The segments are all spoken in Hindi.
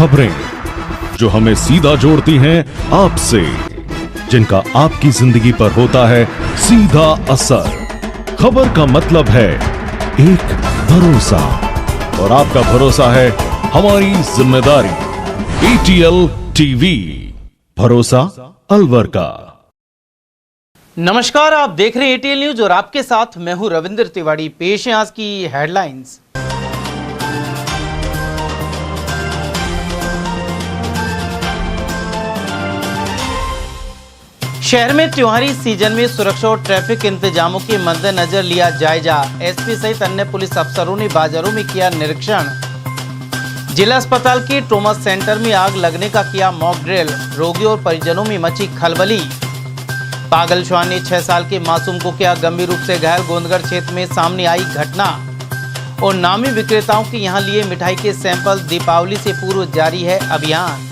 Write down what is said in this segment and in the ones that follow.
खबरें जो हमें सीधा जोड़ती हैं आपसे, जिनका आपकी जिंदगी पर होता है सीधा असर। खबर का मतलब है एक भरोसा, और आपका भरोसा है हमारी जिम्मेदारी। ATL टीवी, भरोसा अलवर का। नमस्कार, आप देख रहे हैं ATL न्यूज और आपके साथ मैं हूं रविंद्र तिवारी। पेश है आज की हेडलाइंस। शहर में त्योहारी सीजन में सुरक्षा और ट्रैफिक इंतजामों के मद्देनजर लिया जायजा। SP सहित अन्य पुलिस अफसरों ने बाजारों में किया निरीक्षण। जिला अस्पताल के ट्रॉमा सेंटर में आग लगने का किया मॉक ड्रिल। रोगियों और परिजनों में मची खलबली। पागल श्वान ने 6 साल के मासूम को किया गंभीर रूप से घायल। गोंदगढ़ क्षेत्र में सामने आई घटना। और नामी विक्रेताओं के यहां लिए मिठाई के सैंपल। दीपावली से पूर्व जारी है अभियान।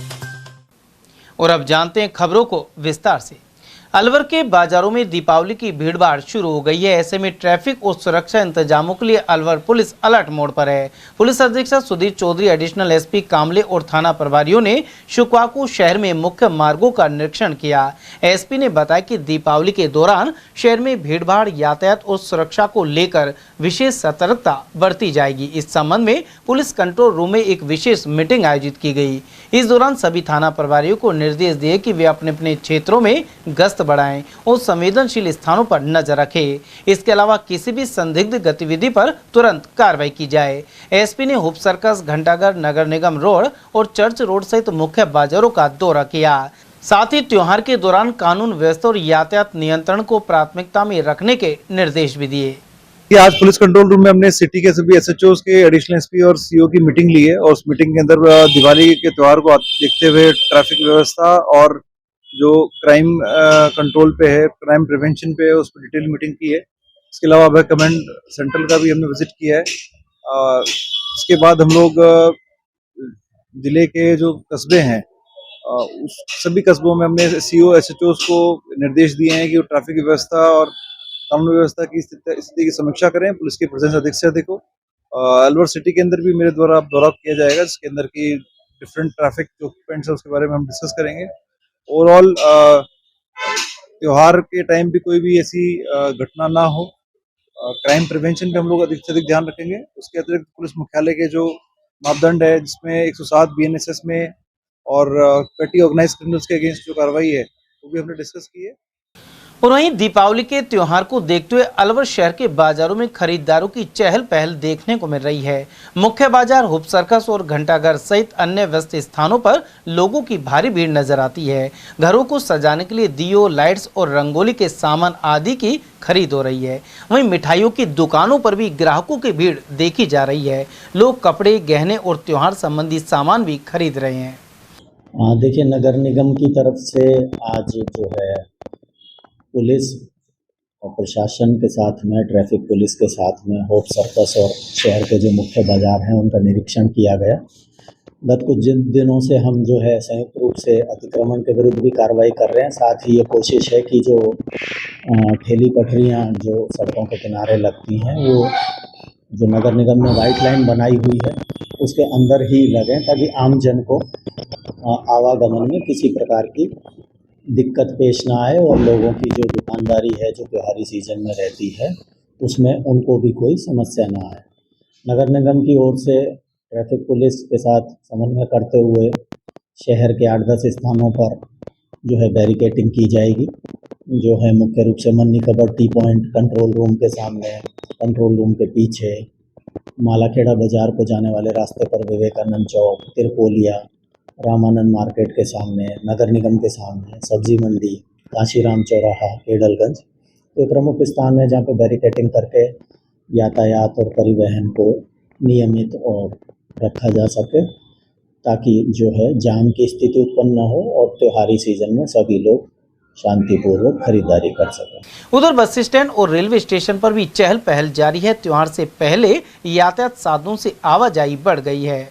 और अब जानते हैं खबरों को विस्तार से। अलवर के बाजारों में दीपावली की भीड़भाड़ शुरू हो गई है। ऐसे में ट्रैफिक और सुरक्षा इंतजामों के लिए अलवर पुलिस अलर्ट मोड पर है। पुलिस अधीक्षक सुधीर चौधरी, एडिशनल SP कामले और थाना प्रभारियों ने शुक्रवार को शहर में मुख्य मार्गों का निरीक्षण किया। SP ने बताया कि दीपावली के दौरान शहर में भीड़भाड़, यातायात और सुरक्षा को लेकर विशेष सतर्कता बरती जाएगी। इस संबंध में पुलिस कंट्रोल रूम में एक विशेष मीटिंग आयोजित की गई। इस दौरान सभी थाना प्रभारियों को निर्देश दिए कि वे अपने अपने क्षेत्रों में गश्त बढ़ाएं और संवेदनशील स्थानों पर नजर रखें। इसके अलावा किसी भी संदिग्ध गतिविधि पर तुरंत कार्रवाई की जाए। SP ने हुप सर्कस, घंटाघर, नगर निगम रोड और चर्च रोड सहित मुख्य बाजारों का दौरा किया। साथ ही त्योहार के दौरान कानून व्यवस्था और यातायात नियंत्रण को प्राथमिकता में रखने के निर्देश भी दिए। आज पुलिस कंट्रोल रूम में हमने सिटी के सभी SHOs के, एडिशनल SP और CO की मीटिंग ली है। और उस मीटिंग के अंदर दिवाली के त्योहार को देखते हुए ट्रैफिक व्यवस्था और जो क्राइम कंट्रोल पे है, क्राइम प्रिवेंशन पे है, उस पर डिटेल मीटिंग की है। इसके अलावा अभय कमांड सेंट्रल का भी हमने विजिट किया है। इसके बाद हम लोग जिले के जो कस्बे हैं, उस सभी कस्बों में हमने CO SHOs को निर्देश दिए हैं कि वो ट्रैफिक व्यवस्था और कानून व्यवस्था की स्थिति की समीक्षा करें। पुलिस के प्रेजेंस अधिक से अधिक हो। अलवर सिटी के अंदर भी मेरे द्वारा दौरा किया जाएगा, जिसके अंदर की डिफरेंट ट्रैफिक जो पॉइंट्स है उसके बारे में हम डिस्कस करेंगे। ओवरऑल त्योहार के टाइम भी कोई भी ऐसी घटना ना हो। क्राइम प्रिवेंशन पे हम लोग अधिक से अधिक ध्यान रखेंगे। उसके अतिरिक्त पुलिस मुख्यालय के जो मापदंड है, जिसमें 107 BNSS में और पेटी ऑर्गेनाइज क्रिमिनल्स के अगेंस्ट जो कार्रवाई है, वो भी हमने डिस्कस की है। और वहीं दीपावली के त्योहार को देखते हुए अलवर शहर के बाजारों में खरीदारों की चहल पहल देखने को मिल रही है। मुख्य बाजार, हुप सर्कस और घंटाघर सहित अन्य व्यस्त स्थानों पर लोगों की भारी भीड़ नजर आती है। घरों को सजाने के लिए दियो, लाइट्स और रंगोली के सामान आदि की खरीद हो रही है। वहीं मिठाइयों की दुकानों पर भी ग्राहकों की भीड़ देखी जा रही है। लोग कपड़े, गहने और त्योहार संबंधी सामान भी खरीद रहे हैं। देखिए, नगर निगम की तरफ से आज जो है पुलिस और प्रशासन के साथ में, ट्रैफिक पुलिस के साथ में होप सर्कस और शहर के जो मुख्य बाजार हैं उनका निरीक्षण किया गया। गत कुछ दिनों से हम जो है संयुक्त रूप से अतिक्रमण के विरुद्ध भी कार्रवाई कर रहे हैं। साथ ही ये कोशिश है कि जो ठेली पटरियाँ जो सड़कों के किनारे लगती हैं, वो जो नगर निगम ने वाइट लाइन बनाई हुई है उसके अंदर ही लगें, ताकि आम जन को आवागमन में किसी प्रकार की दिक्कत पेश ना आए और लोगों की जो दुकानदारी है जो त्योहारी सीजन में रहती है उसमें उनको भी कोई समस्या ना आए। नगर निगम की ओर से ट्रैफिक पुलिस के साथ समन्वय करते हुए शहर के 8-10 स्थानों पर जो है बैरिकेटिंग की जाएगी। जो है मुख्य रूप से मन्नी cover T point, control room के सामने, कंट्रोल रूम के पीछे, मालाखेड़ा बाजार को जाने वाले रास्ते पर विवेकानंद चौक, तिरपोलिया, रामानंद मार्केट के सामने, नगर निगम के सामने, सब्जी मंडी, काशीराम चौराहा, केडलगंज, तो प्रमुख स्थान है जहाँ पे बैरिकेटिंग करके यातायात और परिवहन को नियमित और रखा जा सके, ताकि जो है जाम की स्थिति उत्पन्न न हो और त्योहारी सीजन में सभी लोग शांतिपूर्वक खरीदारी कर सकें। उधर बस स्टैंड और रेलवे स्टेशन पर भी चहल पहल जारी है। त्योहार से पहले यातायात साधनों से आवाजाही बढ़ गई है।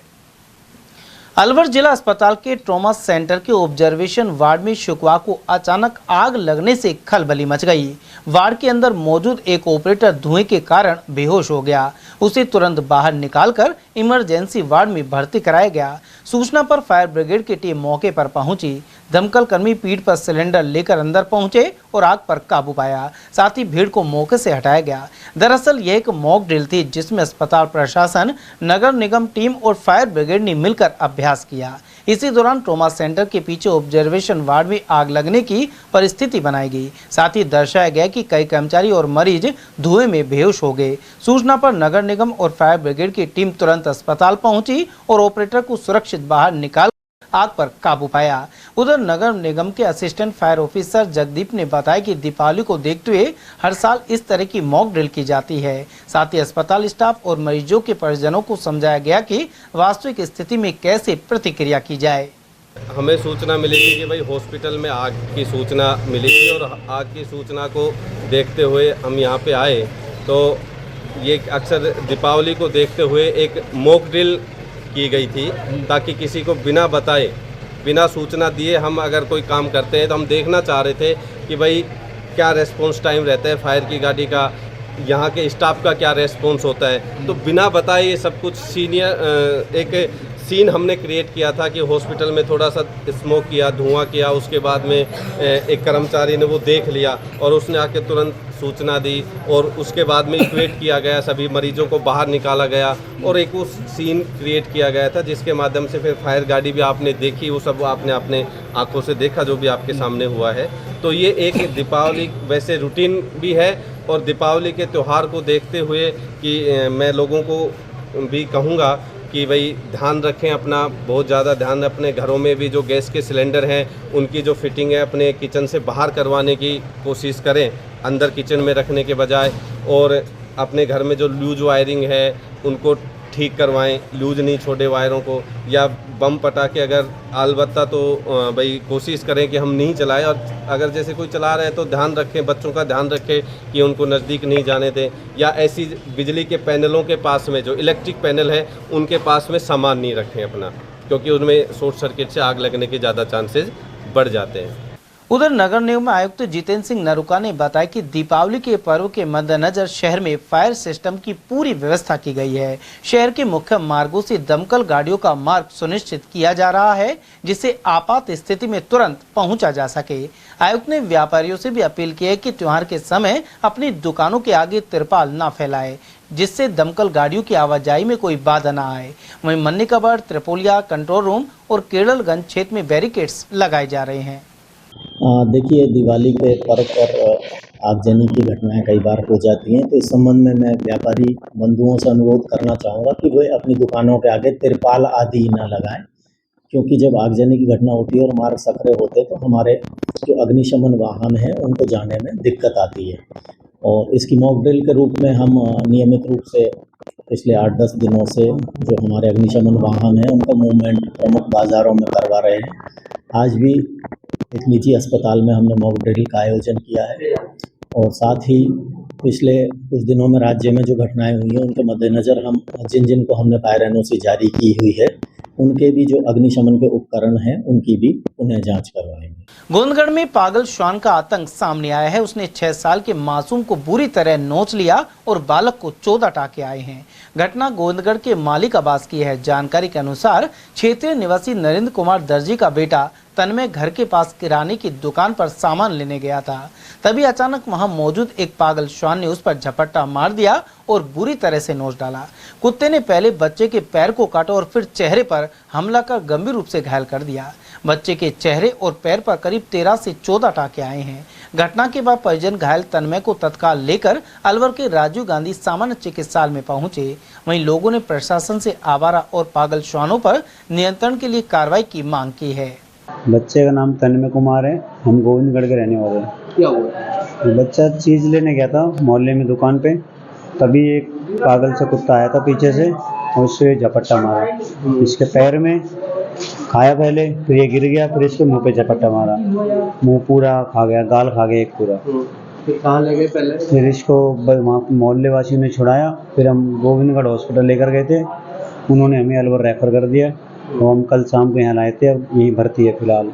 अलवर जिला अस्पताल के ट्रॉमा सेंटर के ऑब्जर्वेशन वार्ड में शुक्रवार को अचानक आग लगने से खलबली मच गई। वार्ड के अंदर मौजूद एक ऑपरेटर धुएं के कारण बेहोश हो गया। उसे तुरंत बाहर निकालकर इमरजेंसी वार्ड में भर्ती कराया गया। सूचना पर फायर ब्रिगेड की टीम मौके पर पहुंची। दमकल कर्मी पीठ पर सिलेंडर लेकर अंदर पहुंचे और आग पर काबू पाया। साथ ही भीड़ को मौके से हटाया गया। दरअसल यह एक मॉक ड्रिल थी जिसमें अस्पताल प्रशासन, नगर निगम टीम और फायर ब्रिगेड ने मिलकर अभ्यास किया। इसी दौरान ट्रॉमा सेंटर के पीछे ऑब्जर्वेशन वार्ड में आग लगने की परिस्थिति बनाई गई। साथ ही दर्शाया गया कि कई कर्मचारी और मरीज धुएं में बेहोश हो गए। सूचना पर नगर निगम और फायर ब्रिगेड की टीम तुरंत अस्पताल पहुंची और ऑपरेटर को सुरक्षित बाहर निकाल आग पर काबू पाया। उधर नगर निगम के असिस्टेंट फायर ऑफिसर जगदीप ने बताया कि दीपावली को देखते हुए हर साल इस तरह की मॉक ड्रिल की जाती है। साथ ही अस्पताल स्टाफ और मरीजों के परिजनों को समझाया गया कि वास्तविक स्थिति में कैसे प्रतिक्रिया की जाए। हमें सूचना मिली थी कि भाई हॉस्पिटल में आग की सूचना मिली थी और आग की सूचना को देखते हुए हम यहाँ पे आए। तो ये अक्सर दीपावली को देखते हुए एक मॉक ड्रिल की गई थी ताकि किसी को बिना बताए, बिना सूचना दिए हम अगर कोई काम करते हैं तो हम देखना चाह रहे थे कि भाई क्या रेस्पॉन्स टाइम रहता है फायर की गाड़ी का, यहाँ के स्टाफ का क्या रेस्पॉन्स होता है। तो बिना बताए ये सब कुछ एक सीन हमने क्रिएट किया था कि हॉस्पिटल में थोड़ा सा स्मोक किया, धुआं किया, उसके बाद में एक कर्मचारी ने वो देख लिया और उसने आके तुरंत सूचना दी और उसके बाद में इक्वेट किया गया, सभी मरीजों को बाहर निकाला गया और एक उस सीन क्रिएट किया गया था जिसके माध्यम से फिर फायर गाड़ी भी आपने देखी, वो सब आपने अपने आंखों से देखा जो भी आपके सामने हुआ है। तो ये एक दीपावली वैसे रूटीन भी है और दीपावली के त्यौहार को देखते हुए कि मैं लोगों को भी कहूँगा कि भाई ध्यान रखें अपना, बहुत ज़्यादा ध्यान, अपने घरों में भी जो गैस के सिलेंडर हैं उनकी जो फिटिंग है अपने किचन से बाहर करवाने की कोशिश करें, अंदर किचन में रखने के बजाय। और अपने घर में जो लूज वायरिंग है उनको ठीक करवाएं, लूज नहीं छोड़े वायरों को, या बम पटाखे अगर अलबत्ता तो भाई कोशिश करें कि हम नहीं चलाएं। और अगर जैसे कोई चला रहे हैं तो ध्यान रखें, बच्चों का ध्यान रखें कि उनको नज़दीक नहीं जाने दें, या ऐसी बिजली के पैनलों के पास में जो इलेक्ट्रिक पैनल है उनके पास में सामान नहीं रखें अपना, क्योंकि उनमें शॉर्ट सर्किट से आग लगने के ज़्यादा चांसेस बढ़ जाते हैं। उधर नगर निगम आयुक्त जितेंद्र सिंह नरुका ने बताया कि दीपावली के पर्व के मद्देनजर शहर में फायर सिस्टम की पूरी व्यवस्था की गई है। शहर के मुख्य मार्गों से दमकल गाड़ियों का मार्ग सुनिश्चित किया जा रहा है जिससे आपात स्थिति में तुरंत पहुंचा जा सके। आयुक्त ने व्यापारियों से भी अपील की है कि त्योहार के समय अपनी दुकानों के आगे तिरपाल न फैलाए जिससे दमकल गाड़ियों की आवाजाही में कोई बाधा न आए। वहीं मन्नीकबर, त्रिपोलिया, कंट्रोल रूम और केरलगंज क्षेत्र में बैरिकेड्स लगाए जा रहे हैं। देखिए, दिवाली के पर्व पर आगजनी की घटनाएं कई बार हो जाती हैं, तो इस संबंध में मैं व्यापारी बंधुओं से अनुरोध करना चाहूँगा कि वे अपनी दुकानों के आगे तिरपाल आदि न लगाएं, क्योंकि जब आगजनी की घटना होती है और मार्ग सकरे होते हैं तो हमारे जो अग्निशमन वाहन हैं उनको जाने में दिक्कत आती है। और इसकी मॉक ड्रिल के रूप में हम नियमित रूप से पिछले 8-10 दिनों से जो हमारे अग्निशमन वाहन हैं उनका मूवमेंट प्रमुख बाज़ारों में करवा रहे हैं। आज भी एक निजी अस्पताल में हमने मॉक ड्रिल का आयोजन किया है और साथ ही पिछले कुछ दिनों में राज्य में जो घटनाएं हुई हैं उनके मद्देनज़र हम जिन को हमने फायर एनओसी जारी की हुई है उनके भी जो अग्निशमन के उपकरण हैं उनकी भी उन्हें जांच करवाएंगे। गोविंदगढ़ में पागल श्वान का आतंक सामने आया है। उसने 6 साल के मासूम को बुरी तरह नोच लिया और बालक को 14 टाके आए हैं। घटना गोविंदगढ़ के मालिक आवास की है। जानकारी के अनुसार क्षेत्रीय निवासी नरेंद्र कुमार दर्जी का बेटा तन्मय घर के पास किराने की दुकान पर सामान लेने गया था। तभी अचानक वहां मौजूद एक पागल श्वान ने उस पर झपट्टा मार दिया और बुरी तरह से नोच डाला। कुत्ते ने पहले बच्चे के पैर को काटा और फिर चेहरे पर हमला कर गंभीर रूप से घायल कर दिया। बच्चे के चेहरे और पैर पर करीब 13 से 14 टाके आए हैं। घटना के बाद परिजन घायल तन्मय को तत्काल लेकर अलवर के राजीव गांधी सामान्य चिकित्सालय में पहुंचे। वहीं लोगों ने प्रशासन से आवारा और पागल श्वानों पर नियंत्रण के लिए कार्रवाई की मांग की है। बच्चे का नाम तन्मय कुमार है, हम गोविंदगढ़ के रहने वाले हैं। क्या हुआ? बच्चा चीज़ लेने गया था मोहल्ले में दुकान पे, तभी एक पागल सा कुत्ता आया था पीछे से और उससे झपट्टा मारा। इसके पैर में खाया पहले, फिर ये गिर गया, फिर इसके मुंह पे झपट्टा मारा, मुंह पूरा खा गया, गाल खा गया एक पूरा। फिर कहाँ ले गए पहले? फिर इसको मोहल्ले वासियों ने छुड़ाया, फिर हम गोविंदगढ़ हॉस्पिटल लेकर गए थे, उन्होंने हमें अलवर रेफर कर दिया। तो हम कल शाम को यहाँ लाए थे, अब यहीं भर्ती है फिलहाल।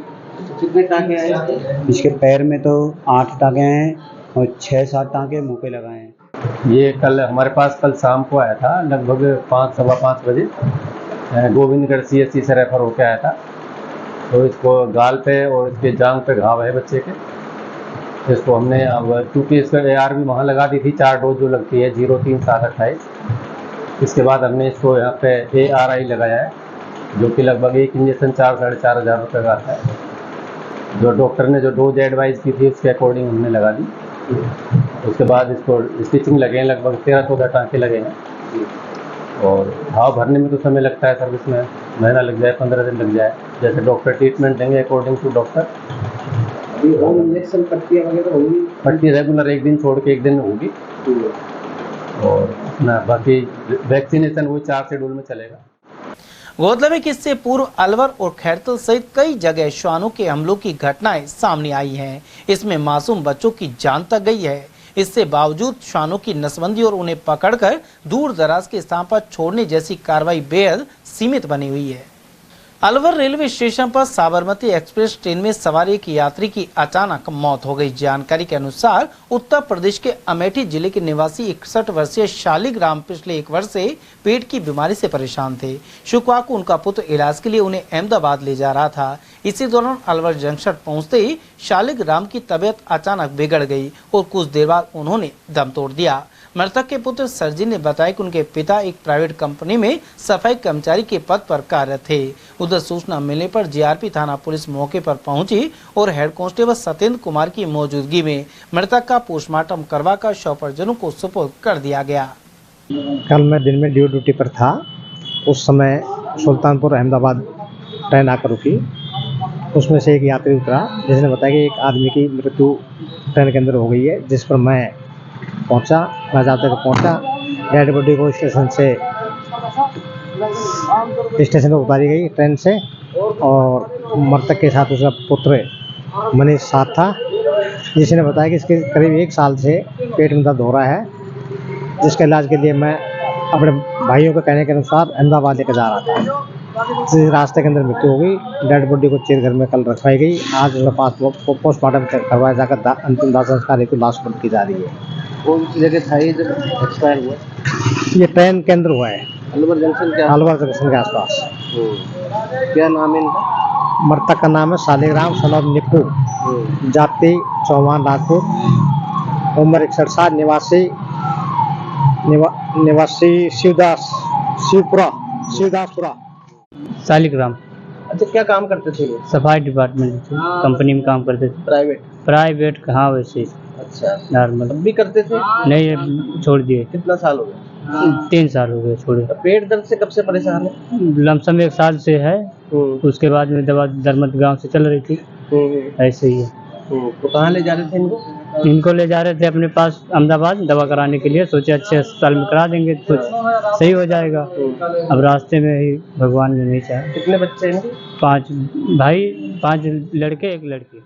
कितने टाँके आए? इसके पैर में तो 8 टाँके हैं और 6-7 टाँके मुँह पे लगाए हैं। ये कल हमारे पास कल शाम को आया था, लगभग 5-5:15 बजे गोविंदगढ़ CSC से रेफर होकर आया था। तो इसको गाल पे और इसके जांघ पे घाव है बच्चे के। इसको हमने अब क्योंकि इसका AR भी वहाँ लगा दी थी, 4 डोज जो लगती है 0, 3, 7, 28। इसके बाद हमने इसको यहाँ पे ARI लगाया है, जो कि लगभग एक इंजेक्शन 4-4.5 हज़ार रुपये का आता है। जो डॉक्टर ने जो डोज एडवाइस की थी उसके अकॉर्डिंग हमने लगा दी। उसके बाद इसको स्टिचिंग लगे हैं, लगभग 13-14 टाँके लगे हैं। और घाव भरने में तो समय लगता है सर्विस में, महीना लग जाए, 15 दिन लग जाए, जैसे डॉक्टर ट्रीटमेंट देंगे अकॉर्डिंग टू डॉक्टर। और इंजेक्शन पट्टियाँ वगैरह होंगी? पट्टी रेगुलर एक दिन छोड़ के एक दिन होगी। और अपना बाकी वैक्सीनेशन वो 4 शेड्यूल में चलेगा। गौरतलब है कि इससे पूर्व अलवर और खैरतल सहित कई जगह श्वानों के हमलों की घटनाएं सामने आई हैं। इसमें मासूम बच्चों की जान तक गई है। इससे बावजूद श्वानों की नसबंदी और उन्हें पकड़कर दूर दराज के स्थान पर छोड़ने जैसी कार्रवाई बेहद सीमित बनी हुई है। अलवर रेलवे स्टेशन पर साबरमती एक्सप्रेस ट्रेन में सवार एक यात्री की अचानक मौत हो गई। जानकारी के अनुसार उत्तर प्रदेश के अमेठी जिले के निवासी 61 वर्षीय शालिग्राम पिछले 1 वर्ष से पेट की बीमारी से परेशान थे। शुक्रवार को उनका पुत्र इलाज के लिए उन्हें अहमदाबाद ले जा रहा था। इसी दौरान अलवर जंक्शन पहुंचते ही शालिग्राम की तबीयत अचानक बिगड़ गई और कुछ देर बाद उन्होंने दम तोड़ दिया। मृतक के पुत्र सरजी ने बताया कि उनके पिता एक प्राइवेट कंपनी में सफाई कर्मचारी के पद पर कार्यरत थे। उधर सूचना मिलने पर GRP थाना पुलिस मौके पर पहुंची और हेड कांस्टेबल सत्येंद्र कुमार की मौजूदगी में मृतक का पोस्टमार्टम करवाकर शव परिजनों को सुपुर्द कर दिया गया। कल मैं दिन में ड्यूटी पर था, उस समय सुल्तानपुर अहमदाबाद ट्रेन आकर रुकी। उसमें से एक यात्री उतरा जिसने बताया कि एक आदमी की मृत्यु ट्रेन के अंदर हो गई है, जिस पर मैं पहुंचा। मैं जहाँ तक पहुंचा, डेड बॉडी को स्टेशन पर उतारी गई ट्रेन से, और मृतक के साथ उसका पुत्र मनीष साथ था, जिसने बताया कि इसके करीब 1 साल से पेट में दर्द हो रहा है, जिसके इलाज के लिए मैं अपने भाइयों के कहने के अनुसार अहमदाबाद लेकर जा रहा था। इस रास्ते के अंदर मृत्यु हो गई। डेड बॉडी को चीर घर में कल रखवाई गई। आज उसका पास पोस्टमार्टम करवाया जाकर अंतिम दाह संस्कार हेतु लाश बंद की जा रही है। कौन सी जगह था ये जब एक्सपायर हुआ? ये ट्रेन के अंदर हुआ है, अलवर जंक्शन के अलवर जंक्शन के आसपास। क्या नाम है इनका? मृतक का नाम है शालिग्राम सन ऑफ निप्पू, जाति चौहान राजपूत, उम्र 61 साल, निवासी शिवदासपुरा। शालिग्राम। अच्छा, क्या काम करते थे ये? सफाई डिपार्टमेंट कंपनी में काम करते थे। प्राइवेट कहाँ वैसे? अच्छा, नॉर्मल। अब भी करते थे? नहीं, छोड़ दिए। कितना साल हो गया? 3 साल हो गए छोड़े। तो पेट दर्द से कब से परेशान है? लमसम 1 साल से है। उसके बाद में दवा दरमत गांव से चल रही थी, ऐसे ही है। तो कहाँ ले जा रहे थे इनको? इनको ले जा रहे थे अपने पास अहमदाबाद दवा कराने के लिए। सोचे अच्छे अस्पताल में करा देंगे तो कुछ सही हो जाएगा। अब रास्ते में ही भगवान ने नहीं चाहा। कितने बच्चे हैं? 5 भाई, 5 लड़के 1 लड़की।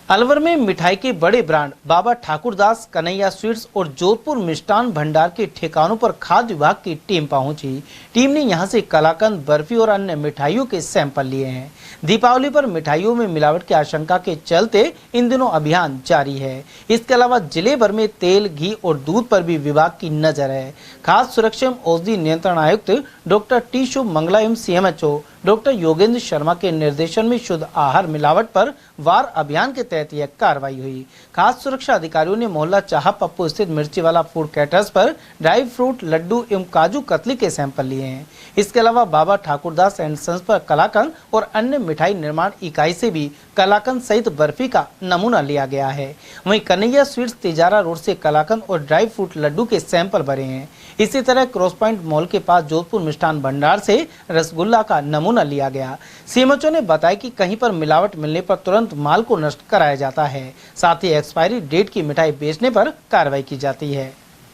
अलवर में मिठाई के बड़े ब्रांड बाबा ठाकुरदास कन्हैया स्वीट्स और जोधपुर मिष्ठान भंडार के ठिकानों पर खाद्य विभाग की टीम पहुंची। टीम ने यहां से कलाकंद, बर्फी और अन्य मिठाइयों के सैंपल लिए हैं। दीपावली पर मिठाइयों में मिलावट की आशंका के चलते इन दिनों अभियान जारी है। इसके अलावा जिले भर में तेल, घी और दूध पर भी विभाग की नजर है। खाद्य सुरक्षा एवं औषधि नियंत्रण आयुक्त डॉक्टर टी शुभ मंगला एवं CMHO डॉक्टर योगेंद्र शर्मा के निर्देशन में शुद्ध आहार मिलावट पर वार अभियान के तहत यह कार्रवाई हुई। खाद्य सुरक्षा अधिकारियों ने मोहल्ला चाह पप्पू स्थित मिर्ची वाला फूड कैटर्स पर ड्राई फ्रूट, लड्डू एवं काजू कतली के सैंपल लिए हैं। इसके अलावा बाबा ठाकुरदास एंड सन्स पर कलाकंद और अन्य मिठाई निर्माण इकाई से भी कलाकंद सहित बर्फी का नमूना लिया गया है। वहीं कन्हैया स्वीट्स तिजारा रोड से कलाकंद और ड्राई फ्रूट लड्डू के सैंपल भरे हैं। इसी तरह क्रॉस पॉइंट मॉल के पास जोधपुर मिष्ठान भंडार से रसगुल्ला का नमूना लिया गया। CMHO ने बताया कि कहीं पर मिलावट मिलने पर तुरंत माल को नष्ट कराया जाता है। साथ ही एक्सपायरी डेट की मिठाई बेचने पर कार्रवाई की जाती है।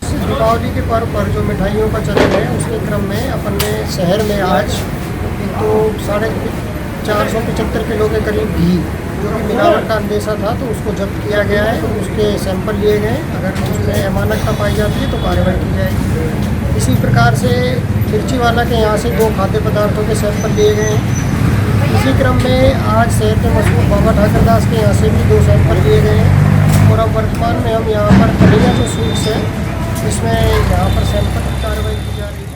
दीपावली के पर्व पर जो मिठाइयों का चलन है, उसके क्रम में अपन ने शहर में आज तो 475 किलो के करीब घी जो कि मिलावट का अंदेशा था, तो उसको जब्त किया गया है। उसके सैंपल लिए गए। अगर उसमें अमानकता पाई जाती है तो कार्रवाई की जाएगी। इसी प्रकार से खिरचीवाला के यहाँ से 2 खाद्य पदार्थों के सैंपल लिए गए हैं। इसी क्रम में आज शहर के मशहूर बाबा ठाकरदास के यहाँ से भी 2 सैंपल लिए गए हैं और अब वर्तमान में हम यहाँ पर कलिया जो स्वीट्स है इसमें यहाँ पर सैंपल की कार्रवाई की जा रही है।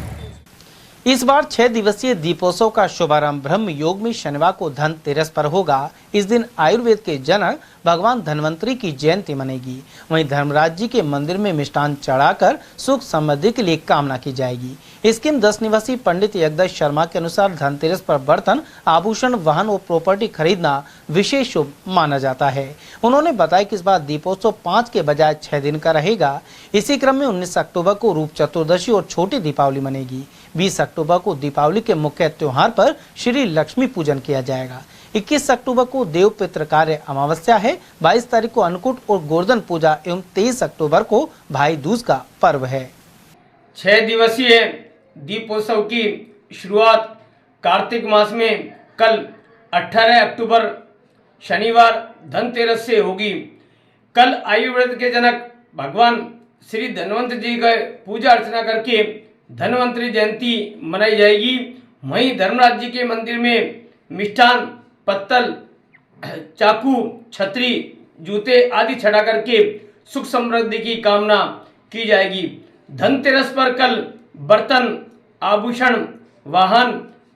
इस बार 6 दिवसीय दीपोत्सव का शुभारंभ ब्रह्म योग में शनिवार को धनतेरस पर होगा। इस दिन आयुर्वेद के जनक भगवान धन्वंतरी की जयंती मनेगी। वहीं धर्मराज जी के मंदिर में मिष्ठान चढ़ाकर सुख समृद्धि के लिए कामना की जाएगी। स्कीम 10 निवासी पंडित यज्ञ शर्मा के अनुसार धनतेरस पर बर्तन, आभूषण, वाहन और प्रॉपर्टी खरीदना विशेष शुभ माना जाता है। उन्होंने बताया कि इस बार दीपोत्सव 5 के बजाय 6 दिन का रहेगा। इसी क्रम में 19 अक्टूबर को रूप चतुर्दशी और छोटी दीपावली मनेगी। 20 अक्टूबर को दीपावली के मुख्य त्योहार पर श्री लक्ष्मी पूजन किया जाएगा। 21 अक्टूबर को देव पितृ कार्य अमावस्या है। 22 तारीख को अन्नकूट और गोवर्धन पूजा एवं 23 अक्टूबर को भाई दूज का पर्व है। 6 दिवसीय दीपोत्सव की शुरुआत कार्तिक मास में कल 18 अक्टूबर शनिवार धनतेरस से होगी। कल आयुर्वेद के जनक भगवान श्री धन्वंत जी का पूजा अर्चना करके धन्वंतरी जयंती मनाई जाएगी। वहीं धर्मराज जी के मंदिर में मिष्ठान, पत्तल, चाकू, छतरी, जूते आदि चढ़ा करके सुख समृद्धि की कामना की जाएगी। धनतेरस पर कल बर्तन, आभूषण, वाहन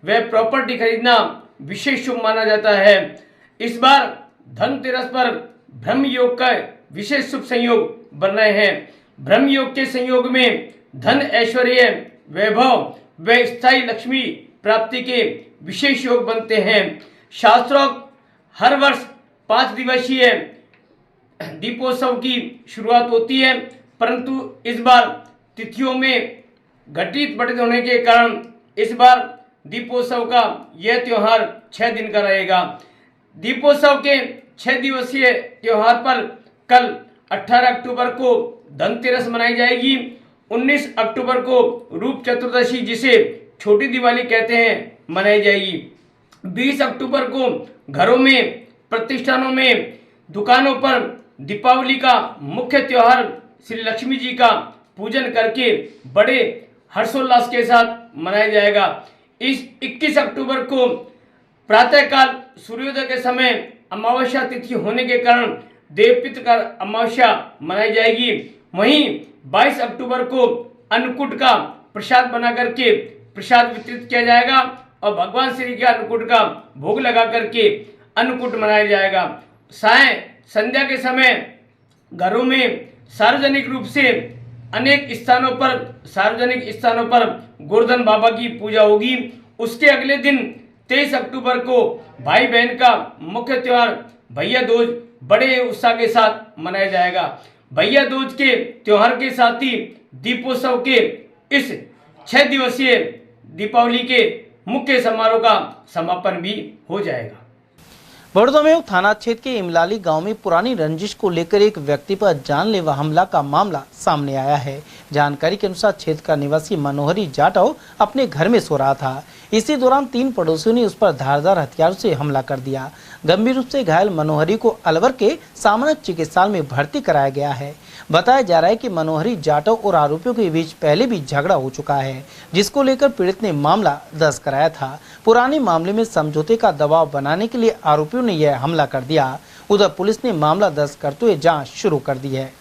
व प्रॉपर्टी खरीदना विशेष शुभ माना जाता है। इस बार धनतेरस पर ब्रह्म योग का विशेष शुभ संयोग बन रहे हैं। ब्रह्म योग के संयोग में धन, ऐश्वर्य, वैभव व स्थायी लक्ष्मी प्राप्ति के विशेष योग बनते हैं। शास्त्रोक्त हर वर्ष 5 दिवसीय दीपोत्सव की शुरुआत होती है, परंतु इस बार तिथियों में घटित बढ़त होने के कारण इस बार दीपोत्सव का यह त्योहार 6 दिन का रहेगा। दीपोत्सव के 6 दिवसीय त्योहार पर कल 18 अक्टूबर को धनतेरस मनाई जाएगी। 19 अक्टूबर को रूप चतुर्दशी, जिसे छोटी दिवाली कहते हैं, मनाई जाएगी। 20 अक्टूबर को घरों में, प्रतिष्ठानों में, दुकानों पर दीपावली का मुख्य त्योहार श्री लक्ष्मी जी का पूजन करके बड़े हर्षोल्लास के साथ मनाया जाएगा। इस 21 अक्टूबर को प्रातःकाल सूर्योदय के समय अमावस्या तिथि होने के कारण देवपितृ का अमावस्या मनाई जाएगी। वहीं 22 अक्टूबर को अन्नकूट का प्रसाद बना करके प्रसाद वितरित किया जाएगा और भगवान श्री के अन्नकूट का भोग लगा करके अन्नकूट मनाया जाएगा। साय संध्या के समय घरों में सार्वजनिक रूप से अनेक सार्वजनिक स्थानों पर गोवर्धन बाबा की पूजा होगी। उसके अगले दिन 23 अक्टूबर को भाई बहन का मुख्य त्योहार भैया दूज बड़े उत्साह के साथ मनाया जाएगा। भैया दूज के त्योहार के साथ ही दीपोत्सव के इस 6 दिवसीय दीपावली के मुख्य समारोह का समापन भी हो जाएगा। बड़ौदा में थाना क्षेत्र के इमलाली गांव में पुरानी रंजिश को लेकर एक व्यक्ति पर जानलेवा हमला का मामला सामने आया है। जानकारी के अनुसार क्षेत्र का निवासी मनोहरी जाटव अपने घर में सो रहा था। इसी दौरान 3 पड़ोसियों ने उस पर धारदार हथियारों से हमला कर दिया। गंभीर रूप से घायल मनोहरी को अलवर के सामान्य चिकित्सालय में भर्ती कराया गया है। बताया जा रहा है कि मनोहरी जाटव और आरोपियों के बीच पहले भी झगड़ा हो चुका है, जिसको लेकर पीड़ित ने मामला दर्ज कराया था। पुराने मामले में समझौते का दबाव बनाने के लिए आरोपियों ने यह हमला कर दिया। उधर पुलिस ने मामला दर्ज करते हुए जांच शुरू कर दी है।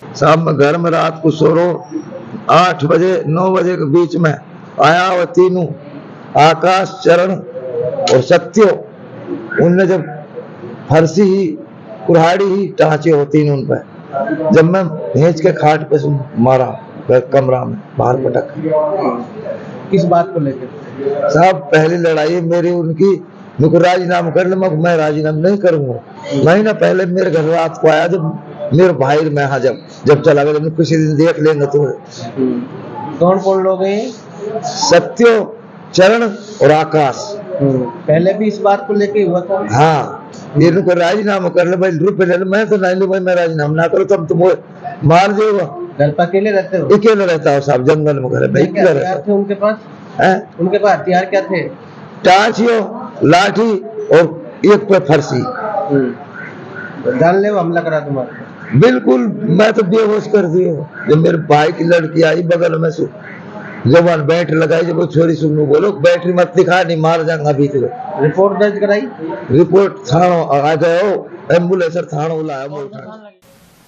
साहब मैं घर में रात को सो रहा 8 बजे 9 बजे के बीच में आया और तीनों आकाश, चरण और सत्यो, उनने जब फरसी ही, कुल्हाड़ी ही टाँचे होती उन पर, जब मैं भेज के खाट पे मारा कमरा में बाहर पटक। किस बात को लेकर? साहब पहली लड़ाई मेरी उनकी, मुझको राजीनामा कर ले, मैं राजीनामा नहीं करूंगा। महीना पहले मेरे घर रात को आया, जब मेरे भाई में यहाँ जब चला गया, किसी दिन देख लेंगे तो। कौन कौन लोग हैं? सत्यो, चरण और आकाश। पहले भी इस बात को लेके हुआ था? हाँ, ये को राजीनामा कर ले भाई, रुपये ले ले। मैं तो नहीं लू भाई, मैं राजीनामा ना करूँ तब तुम मार देगा। घर पर अकेले रहते हो? अकेले रहता हूँ साहब, जंगल में घर है। क्या हथियार थे उनके पास? उनके पास हथियार क्या थे? टाँचियो, लाठी और एक पे फरसी। जानलेवा हमला करा तुम्हारे? बिल्कुल, मैं तो बेहोश कर दिया। जब मेरे भाई की लड़की आई बगल में जबान बैठ लगाई, जब वो छोरी सुनू बोलो बैटरी मत दिखा, नहीं मार जाऊंगा बीच में। रिपोर्ट दर्ज कराई? रिपोर्ट थाना आ गए हो, एम्बुलेंस थाना बुलाया।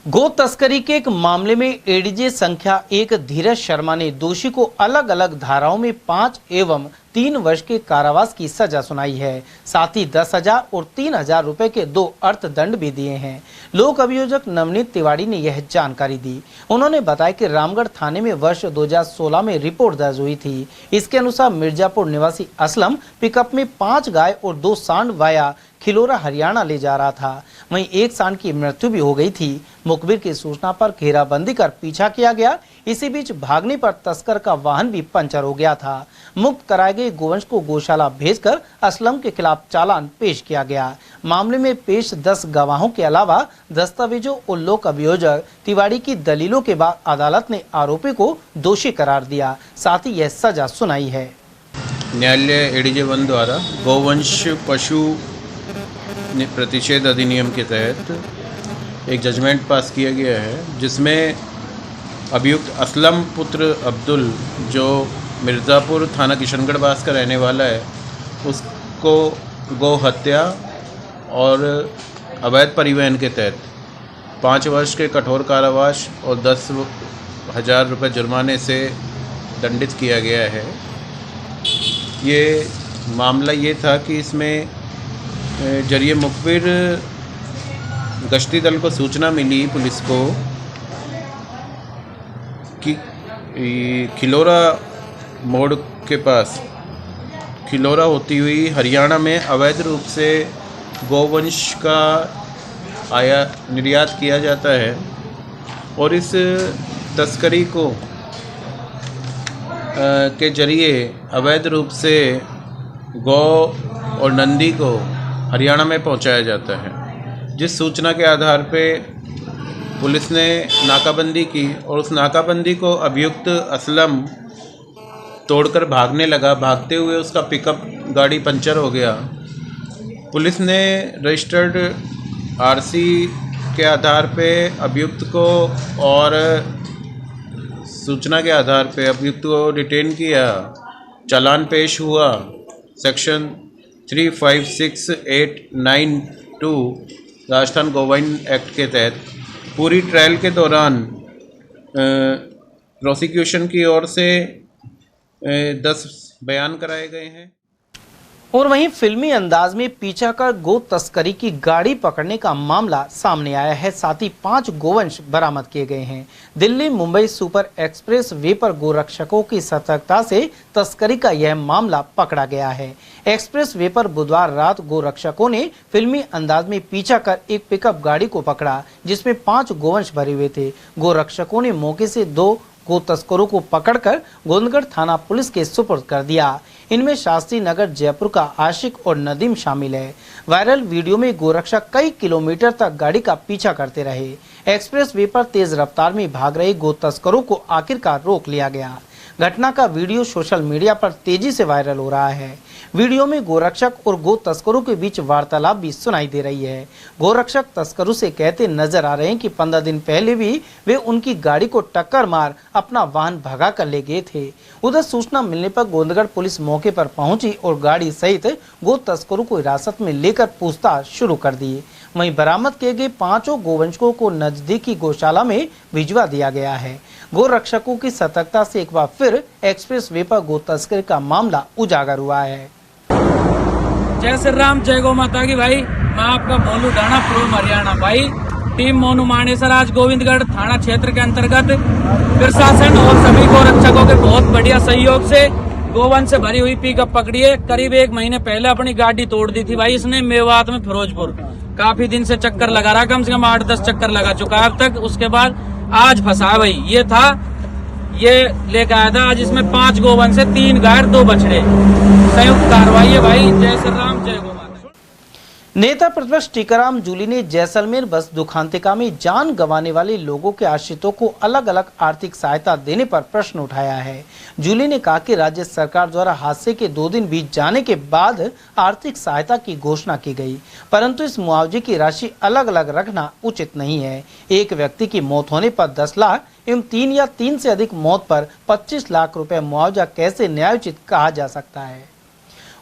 गो तस्करी के एक मामले में एडीजे संख्या 1 धीरज शर्मा ने दोषी को अलग अलग धाराओं में 5 एवं 3 वर्ष के कारावास की सजा सुनाई है। साथ ही 10,000 और 3,000 रुपए के 2 अर्थदंड भी दिए हैं। लोक अभियोजक नवनीत तिवारी ने यह जानकारी दी। उन्होंने बताया कि रामगढ़ थाने में वर्ष 2016 में रिपोर्ट दर्ज हुई थी। इसके अनुसार मिर्जापुर निवासी असलम पिकअप में 5 गाय और 2 सांड वाया खिलोरा हरियाणा ले जा रहा था। वहीं एक सांड की मृत्यु भी हो गई थी। मुखबिर की सूचना पर घेराबंदी कर पीछा किया गया। इसी बीच भागने पर तस्कर का वाहन भी पंचर हो गया था। मुक्त कराए गए गोवंश को गौशाला भेजकर असलम के खिलाफ चालान पेश किया गया। मामले में पेश 10 गवाहों के अलावा दस्तावेजों और लोक अभियोजक तिवारी की दलीलों के बाद अदालत ने आरोपी को दोषी करार दिया, साथ ही यह सजा सुनाई है। न्यायालय एडीजे 1 द्वारा गौवंश पशु प्रतिषेध अधिनियम के तहत एक जजमेंट पास किया गया है, जिसमें अभियुक्त असलम पुत्र अब्दुल, जो मिर्ज़ापुर थाना किशनगढ़ बास का रहने वाला है, उसको गौ हत्या और अवैध परिवहन के तहत 5 वर्ष के कठोर कारावास और 10,000 रुपये जुर्माने से दंडित किया गया है। ये मामला ये था कि इसमें जरिए मुखबिर गश्ती दल को सूचना मिली पुलिस को कि खिलोरा मोड़ के पास खिलोरा होती हुई हरियाणा में अवैध रूप से गोवंश का निर्यात किया जाता है और इस तस्करी को के जरिए अवैध रूप से गौ और नंदी को हरियाणा में पहुंचाया जाता है। जिस सूचना के आधार पे पुलिस ने नाकाबंदी की और उस नाकाबंदी को अभियुक्त असलम तोड़कर भागने लगा। भागते हुए उसका पिकअप गाड़ी पंचर हो गया। पुलिस ने रजिस्टर्ड आरसी के आधार पे अभियुक्त को और सूचना के आधार पे अभियुक्त को डिटेन किया। चालान पेश हुआ सेक्शन 356892 राजस्थान गोवाइन एक्ट के तहत। पूरी ट्रायल के दौरान प्रोसिक्यूशन की ओर से 10 बयान कराए गए हैं। और वहीं फिल्मी अंदाज में पीछा कर गो तस्करी की गाड़ी पकड़ने का मामला सामने आया है। साथ ही 5 गोवंश बरामद किए गए हैं। Delhi Mumbai super express way पर गोरक्षकों की सतर्कता से तस्करी का यह मामला पकड़ा गया है। एक्सप्रेस वे पर बुधवार रात गोरक्षकों ने फिल्मी अंदाज में पीछा कर एक पिकअप गाड़ी को पकड़ा, जिसमें 5 गोवंश भरे हुए थे। गोरक्षकों ने मौके से 2 गो तस्करों को पकड़कर गोविंदगढ़ थाना पुलिस के सुपुर्द कर दिया। इनमें शास्त्री नगर जयपुर का आशिक और नदीम शामिल है। वायरल वीडियो में गोरक्षक कई किलोमीटर तक गाड़ी का पीछा करते रहे। एक्सप्रेस वे पर तेज रफ्तार में भाग रहे गो तस्करों को आखिरकार रोक लिया गया। घटना का वीडियो सोशल मीडिया पर तेजी से वायरल हो रहा है। वीडियो में गोरक्षक और गो तस्करों के बीच वार्तालाप भी सुनाई दे रही है। गोरक्षक तस्करों से कहते नजर आ रहे हैं कि 15 दिन पहले भी वे उनकी गाड़ी को टक्कर मार अपना वाहन भगा कर ले गए थे। उधर सूचना मिलने पर गोविंदगढ़ पुलिस मौके पर पहुंची और गाड़ी सहित गो तस्करों को हिरासत में लेकर पूछताछ शुरू कर दी। वहीं बरामद किए गए 5 गोवंशकों को नजदीकी गौशाला में भिजवा दिया गया है। गो रक्षकों की सतर्कता से एक बार फिर एक्सप्रेस वे पर गो तस्करी का मामला उजागर हुआ है। जय श्री राम, जय गौ माता की। भाई मैं आपका भोलू ढाणा फ्रॉम हरियाणा। भाई टीम मोनू मानेसर आज गोविंदगढ़ थाना क्षेत्र के अंतर्गत प्रशासन और सभी गो रक्षकों के बहुत बढ़िया सहयोग से गोवंश से भरी हुई पिकअप पकड़ी है। करीब 1 महीने पहले अपनी गाड़ी तोड़ दी थी भाई इसने मेवात में फिरोजपुर। काफी दिन से चक्कर लगा रहा, कम से कम 8-10 चक्कर लगा चुका है अब तक। उसके बाद आज फंसा भाई, ये लेकर आया था। आज इसमें 5 गोवंश से 3 गाय 2 बछड़े। संयुक्त कार्रवाई है भाई। जय श्री राम, जय गौ माता। नेता प्रतिपक्ष टीकाराम जूली ने जैसलमेर बस दुखांतिका में जान गंवाने वाले लोगों के आश्रितों को अलग अलग आर्थिक सहायता देने पर प्रश्न उठाया है। जूली ने कहा कि राज्य सरकार द्वारा हादसे के 2 दिन बीत जाने के बाद आर्थिक सहायता की घोषणा की गई, परंतु इस मुआवजे की राशि अलग अलग रखना उचित नहीं है। एक व्यक्ति की मौत होने पर 10 लाख एवं 3 या 3 से अधिक मौत पर 25 लाख रुपए मुआवजा कैसे न्यायोचित कहा जा सकता है।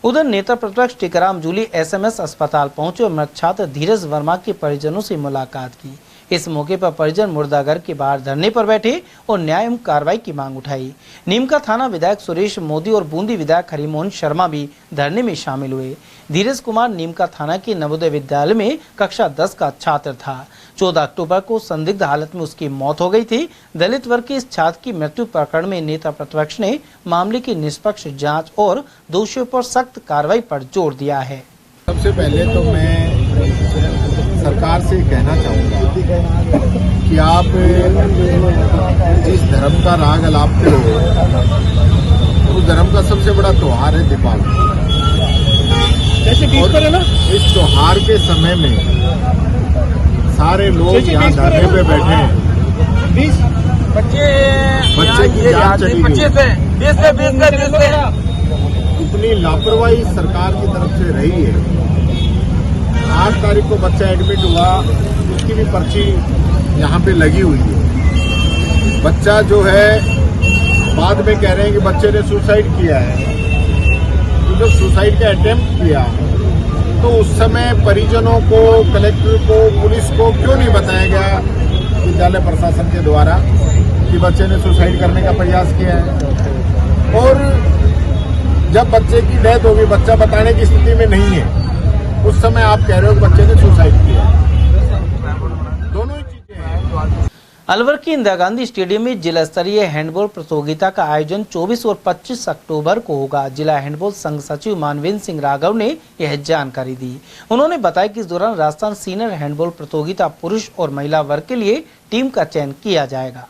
उधर नेता प्रतिपक्ष टीकाराम जूली एसएमएस अस्पताल पहुंचे और मृत छात्र धीरज वर्मा के परिजनों से मुलाकात की। इस मौके पर परिजन मुर्दाघर के बाहर धरने पर बैठे और न्याय एवं कार्रवाई की मांग उठाई। नीमका थाना विधायक सुरेश मोदी और बूंदी विधायक हरिमोहन शर्मा भी धरने में शामिल हुए। धीरज कुमार नीमका थाना के नवोदय विद्यालय में कक्षा 10 का छात्र था। 14 अक्टूबर को संदिग्ध हालत में उसकी मौत हो गई थी। दलित वर्ग के इस छात्र की मृत्यु प्रकरण में नेता प्रतिपक्ष ने मामले की निष्पक्ष जांच और दोषियों पर सख्त कार्रवाई पर जोर दिया है। सबसे पहले तो मैं सरकार से कहना चाहूँगा कि आप जिस धर्म का राग अलापते हो उस धर्म का सबसे बड़ा त्योहार है दीपावली। और इस त्योहार के समय में सारे लोग यहाँ धरने पे बैठे हैं। बच्चे की जान चली गई। इतनी लापरवाही सरकार की तरफ से रही है। 8 तारीख को बच्चा एडमिट हुआ, उसकी भी पर्ची यहाँ पे लगी हुई है। बच्चा जो है बाद में कह रहे हैं कि बच्चे ने सुसाइड किया है। तो जब सुसाइड का अटेम्प्ट किया तो उस समय परिजनों को, कलेक्टर को, पुलिस को क्यों नहीं बताया गया विद्यालय प्रशासन के द्वारा कि बच्चे ने सुसाइड करने का प्रयास किया है। और जब बच्चे की डेथ होगी, बच्चा बताने की स्थिति में नहीं है, उस समय आप कह रहे हो कि बच्चे ने सुसाइड किया। दोनों ही चीजें हैं। अलवर के इंदिरा गांधी स्टेडियम में जिला स्तरीय हैंडबॉल प्रतियोगिता का आयोजन 24 और 25 अक्टूबर को होगा। जिला हैंडबॉल संघ सचिव मानवेंद्र सिंह राघव ने यह जानकारी दी। उन्होंने बताया कि इस दौरान राजस्थान सीनियर हैंडबॉल प्रतियोगिता पुरुष और महिला वर्ग के लिए टीम का चयन किया जाएगा।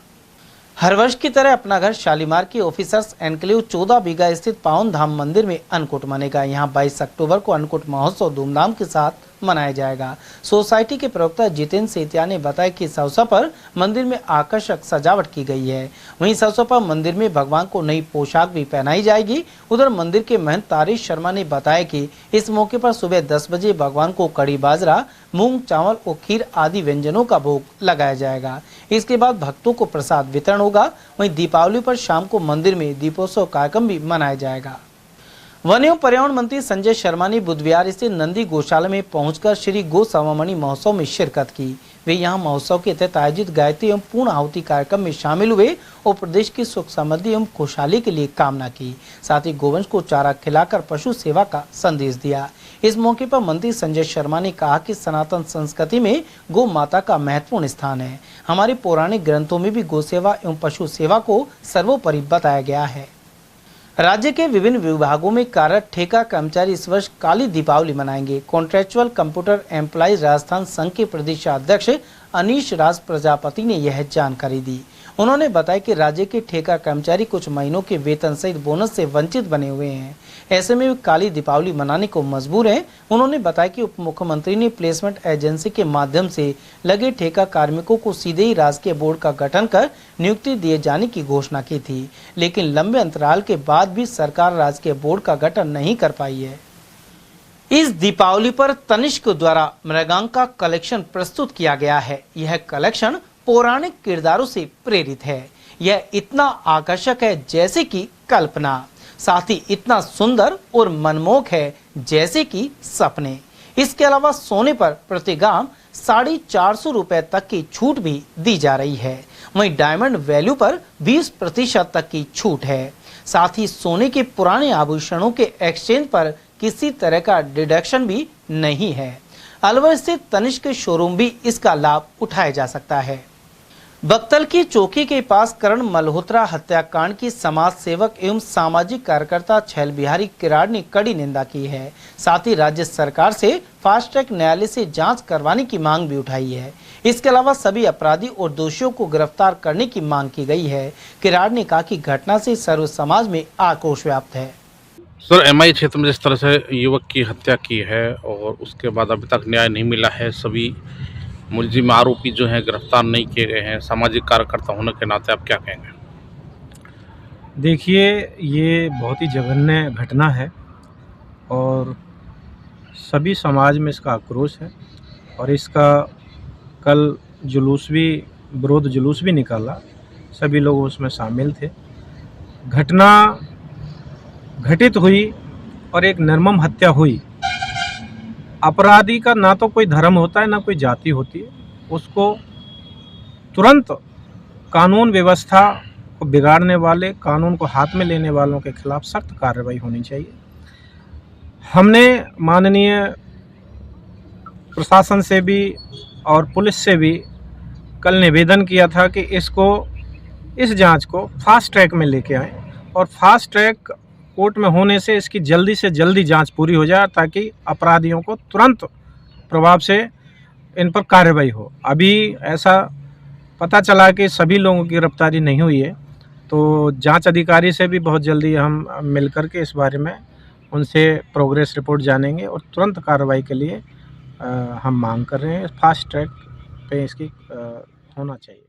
हर वर्ष की तरह अपना घर शालीमार के ऑफिसर्स एनक्लेव 14 बीघा स्थित पावन धाम मंदिर में अन्नकूट मनेगा। यहाँ 22 अक्टूबर को अन्नकूट महोत्सव धूमधाम के साथ मनाया जाएगा। सोसाइटी के प्रवक्ता जितेंद्र सेतिया ने बताया कि इस अवसर पर मंदिर में आकर्षक सजावट की गई है। वहीं इस अवसर पर मंदिर में भगवान को नई पोशाक भी पहनाई जाएगी। उधर मंदिर के महंत तारिश शर्मा ने बताया कि इस मौके पर सुबह 10 बजे भगवान को कड़ी बाजरा, मूंग, चावल और खीर आदि व्यंजनों का भोग लगाया जाएगा। इसके बाद भक्तों को प्रसाद वितरण होगा। वहीं दीपावली पर शाम को मंदिर में दीपोत्सव कार्यक्रम भी मनाया जाएगा। वन एवं पर्यावरण मंत्री संजय शर्मा ने बुधवार स्थित नंदी गौशाला में पहुंचकर श्री गो सवामणि महोत्सव में शिरकत की। वे यहां महोत्सव के तहत आयोजित गायत्री एवं पूर्ण आहुति कार्यक्रम में शामिल हुए और प्रदेश की सुख समृद्धि एवं खुशहाली के लिए कामना की। साथ ही गोवंश को चारा खिलाकर पशु सेवा का संदेश दिया। इस मौके पर मंत्री संजय शर्मा ने कहा कि सनातन संस्कृति में गौ माता का महत्वपूर्ण स्थान है। हमारे पौराणिक ग्रंथों में भी गौ सेवा एवं पशु सेवा को सर्वोपरि बताया गया है। राज्य के विभिन्न विभागों में कार्यरत ठेका कर्मचारी इस वर्ष काली दीपावली मनाएंगे। कॉन्ट्रेक्चुअल कंप्यूटर एम्प्लॉइज राजस्थान संघ के प्रदेशाध्यक्ष अनीश राज प्रजापति ने यह जानकारी दी। उन्होंने बताया कि राज्य के ठेका कर्मचारी कुछ महीनों के वेतन सहित बोनस से वंचित बने हुए हैं। ऐसे में वे काली दीपावली मनाने को मजबूर हैं। उन्होंने बताया कि उप मुख्यमंत्री ने प्लेसमेंट एजेंसी के माध्यम से लगे ठेका कार्मिकों को सीधे ही राजकीय बोर्ड का गठन कर नियुक्ति दिए जाने की घोषणा की थी, लेकिन लंबे अंतराल के बाद भी सरकार राजकीय बोर्ड का गठन नहीं कर पाई है। इस दीपावली पर तनिष्क द्वारा मृगांक का कलेक्शन प्रस्तुत किया गया है। यह कलेक्शन पौराणिक किरदारों से प्रेरित है। यह इतना आकर्षक है जैसे कि कल्पना, साथ ही इतना सुंदर और मनमोहक है जैसे कि सपने। इसके अलावा सोने पर प्रति ग्राम 450 रुपए तक की छूट भी दी जा रही है। वहीं डायमंड वैल्यू पर 20% तक की छूट है। साथ ही सोने के पुराने आभूषणों के एक्सचेंज पर किसी तरह का डिडक्शन भी नहीं है। अलवर स्थित तनिष्क शोरूम भी इसका लाभ उठाया जा सकता है। बक्तल की चौकी के पास करण मल्होत्रा हत्याकांड की समाज सेवक एवं सामाजिक कार्यकर्ता छैल बिहारी किराड़ ने कड़ी निंदा की है। साथ ही राज्य सरकार से फास्ट ट्रैक न्यायालय से जांच करवाने की मांग भी उठाई है। इसके अलावा सभी अपराधी और दोषियों को गिरफ्तार करने की मांग की गई है। किराड़ ने कहा कि घटना से सर्व समाज में आक्रोश व्याप्त है। सर एमआई क्षेत्र में जिस तरह से युवक की हत्या की है और उसके बाद अभी तक न्याय नहीं मिला है, सभी मुलजिम आरोपी जो हैं गिरफ्तार नहीं किए गए हैं, सामाजिक कार्यकर्ता होने के नाते आप क्या कहेंगे? देखिए, ये बहुत ही जघन्य घटना है और सभी समाज में इसका आक्रोश है और इसका कल विरोध जुलूस भी निकाला, सभी लोग उसमें शामिल थे। घटना घटित हुई और एक निर्मम हत्या हुई। अपराधी का ना तो कोई धर्म होता है ना कोई जाति होती है, उसको तुरंत कानून व्यवस्था को बिगाड़ने वाले, कानून को हाथ में लेने वालों के खिलाफ सख्त कार्रवाई होनी चाहिए। हमने माननीय प्रशासन से भी और पुलिस से भी कल निवेदन किया था कि इस जांच को फास्ट ट्रैक में लेके आएं और फास्ट ट्रैक कोर्ट में होने से इसकी जल्दी से जल्दी जांच पूरी हो जाए ताकि अपराधियों को तुरंत प्रभाव से इन पर कार्रवाई हो। अभी ऐसा पता चला कि सभी लोगों की गिरफ्तारी नहीं हुई है, तो जांच अधिकारी से भी बहुत जल्दी हम मिल कर के इस बारे में उनसे प्रोग्रेस रिपोर्ट जानेंगे और तुरंत कार्रवाई के लिए हम मांग कर रहे हैं। फास्ट ट्रैक पे इसकी होना चाहिए।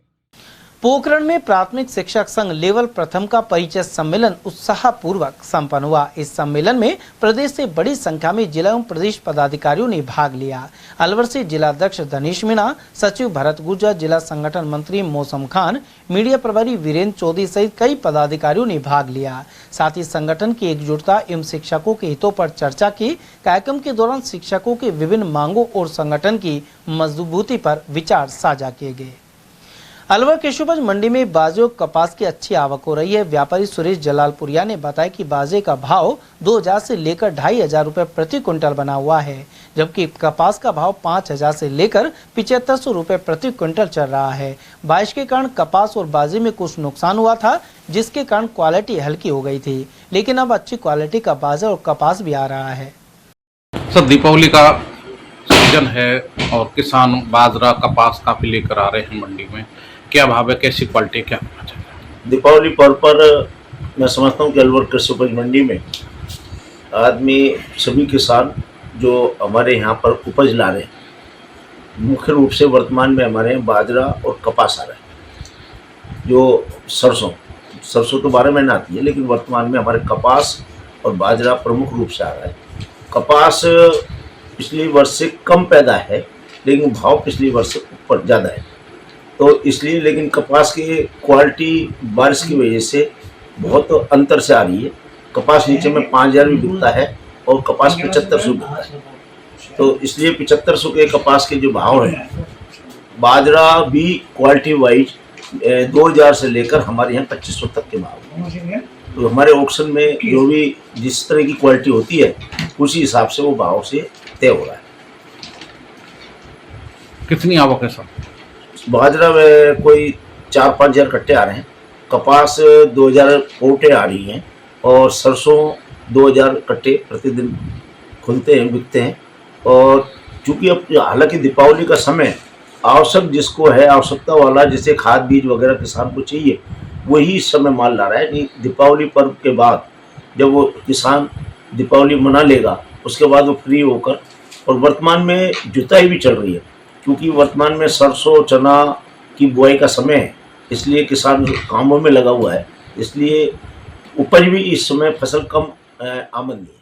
पोखरण में प्राथमिक शिक्षक संघ लेवल प्रथम का परिचय सम्मेलन उत्साहपूर्वक संपन्न हुआ। इस सम्मेलन में प्रदेश से बड़ी संख्या में जिला एवं प्रदेश पदाधिकारियों ने भाग लिया। अलवर से जिलाध्यक्ष धनीश मीणा, सचिव भरत गुर्जर, जिला संगठन मंत्री मौसम खान, मीडिया प्रभारी वीरेंद्र चौधरी सहित कई पदाधिकारियों ने भाग लिया। साथ ही संगठन की एकजुटता एवं शिक्षकों के हितों पर चर्चा की। कार्यक्रम के दौरान शिक्षकों की विभिन्न मांगों और संगठन की मजबूती पर विचार साझा किए गए। अलवर केशोपज मंडी में बाजरे और कपास की अच्छी आवक हो रही है। व्यापारी सुरेश जलालपुरिया ने बताया कि बाजरे का भाव 2000 से लेकर 2500 रुपए प्रति क्विंटल बना हुआ है, जबकि कपास का भाव 5000 से लेकर 7500 रुपए प्रति क्विंटल चल रहा है। बारिश के कारण कपास और बाजरे में कुछ नुकसान हुआ था, जिसके कारण क्वालिटी हल्की हो गई थी, लेकिन अब अच्छी क्वालिटी का बाजरा और कपास भी आ रहा है। सर दीपावली का सीजन है और किसान बाजरा कपास काफी लेकर आ रहे हैं मंडी में, क्या भाव है, कैसी क्वालिटी, क्या होना चाहिए? दीपावली पर्व पर मैं समझता हूँ कि अलवर कृषि उपज मंडी में आदमी सभी किसान जो हमारे यहाँ पर उपज ला रहे हैं, मुख्य रूप से वर्तमान में हमारे यहाँ बाजरा और कपास आ रहा है। जो सरसों तो 12 महीना आती है, लेकिन वर्तमान में हमारे कपास और बाजरा प्रमुख रूप से आ रहा है। कपास पिछले वर्ष से कम पैदा है, लेकिन भाव पिछले वर्ष से ऊपर ज़्यादा है, तो इसलिए लेकिन कपास की क्वालिटी बारिश की वजह से बहुत अंतर से आ रही है। कपास नीचे में 5000 भी बिकता है और कपास 7500 बिकता है, तो इसलिए 7500 के कपास के जो भाव हैं, बाजरा भी क्वालिटी वाइज 2000 से लेकर हमारे यहाँ 2500 तक के भाव हैं। तो हमारे ऑक्शन में जो भी जिस तरह की क्वालिटी होती है उसी हिसाब से वो भाव से तय हो रहा है। कितनी आवक है सर? बाजरा में कोई 4-5 हज़ार कट्टे आ रहे हैं, कपास 2000 पोटे आ रही हैं और सरसों 2000 कट्टे प्रतिदिन खुलते हैं, बिकते हैं। और चूँकि अब हालांकि दीपावली का समय आवश्यक जिसको है, आवश्यकता वाला जैसे खाद बीज वगैरह किसान को चाहिए, वही इस समय माल ला रहा है। नहीं, दीपावली पर्व के बाद जब वो किसान दीपावली मना लेगा, उसके बाद वो फ्री होकर, और वर्तमान में जुताई भी चल रही है, क्योंकि वर्तमान में सरसों चना की बुआई का समय है, इसलिए किसान कामों में लगा हुआ है, इसलिए उपज भी इस समय फसल कम आमदनी है।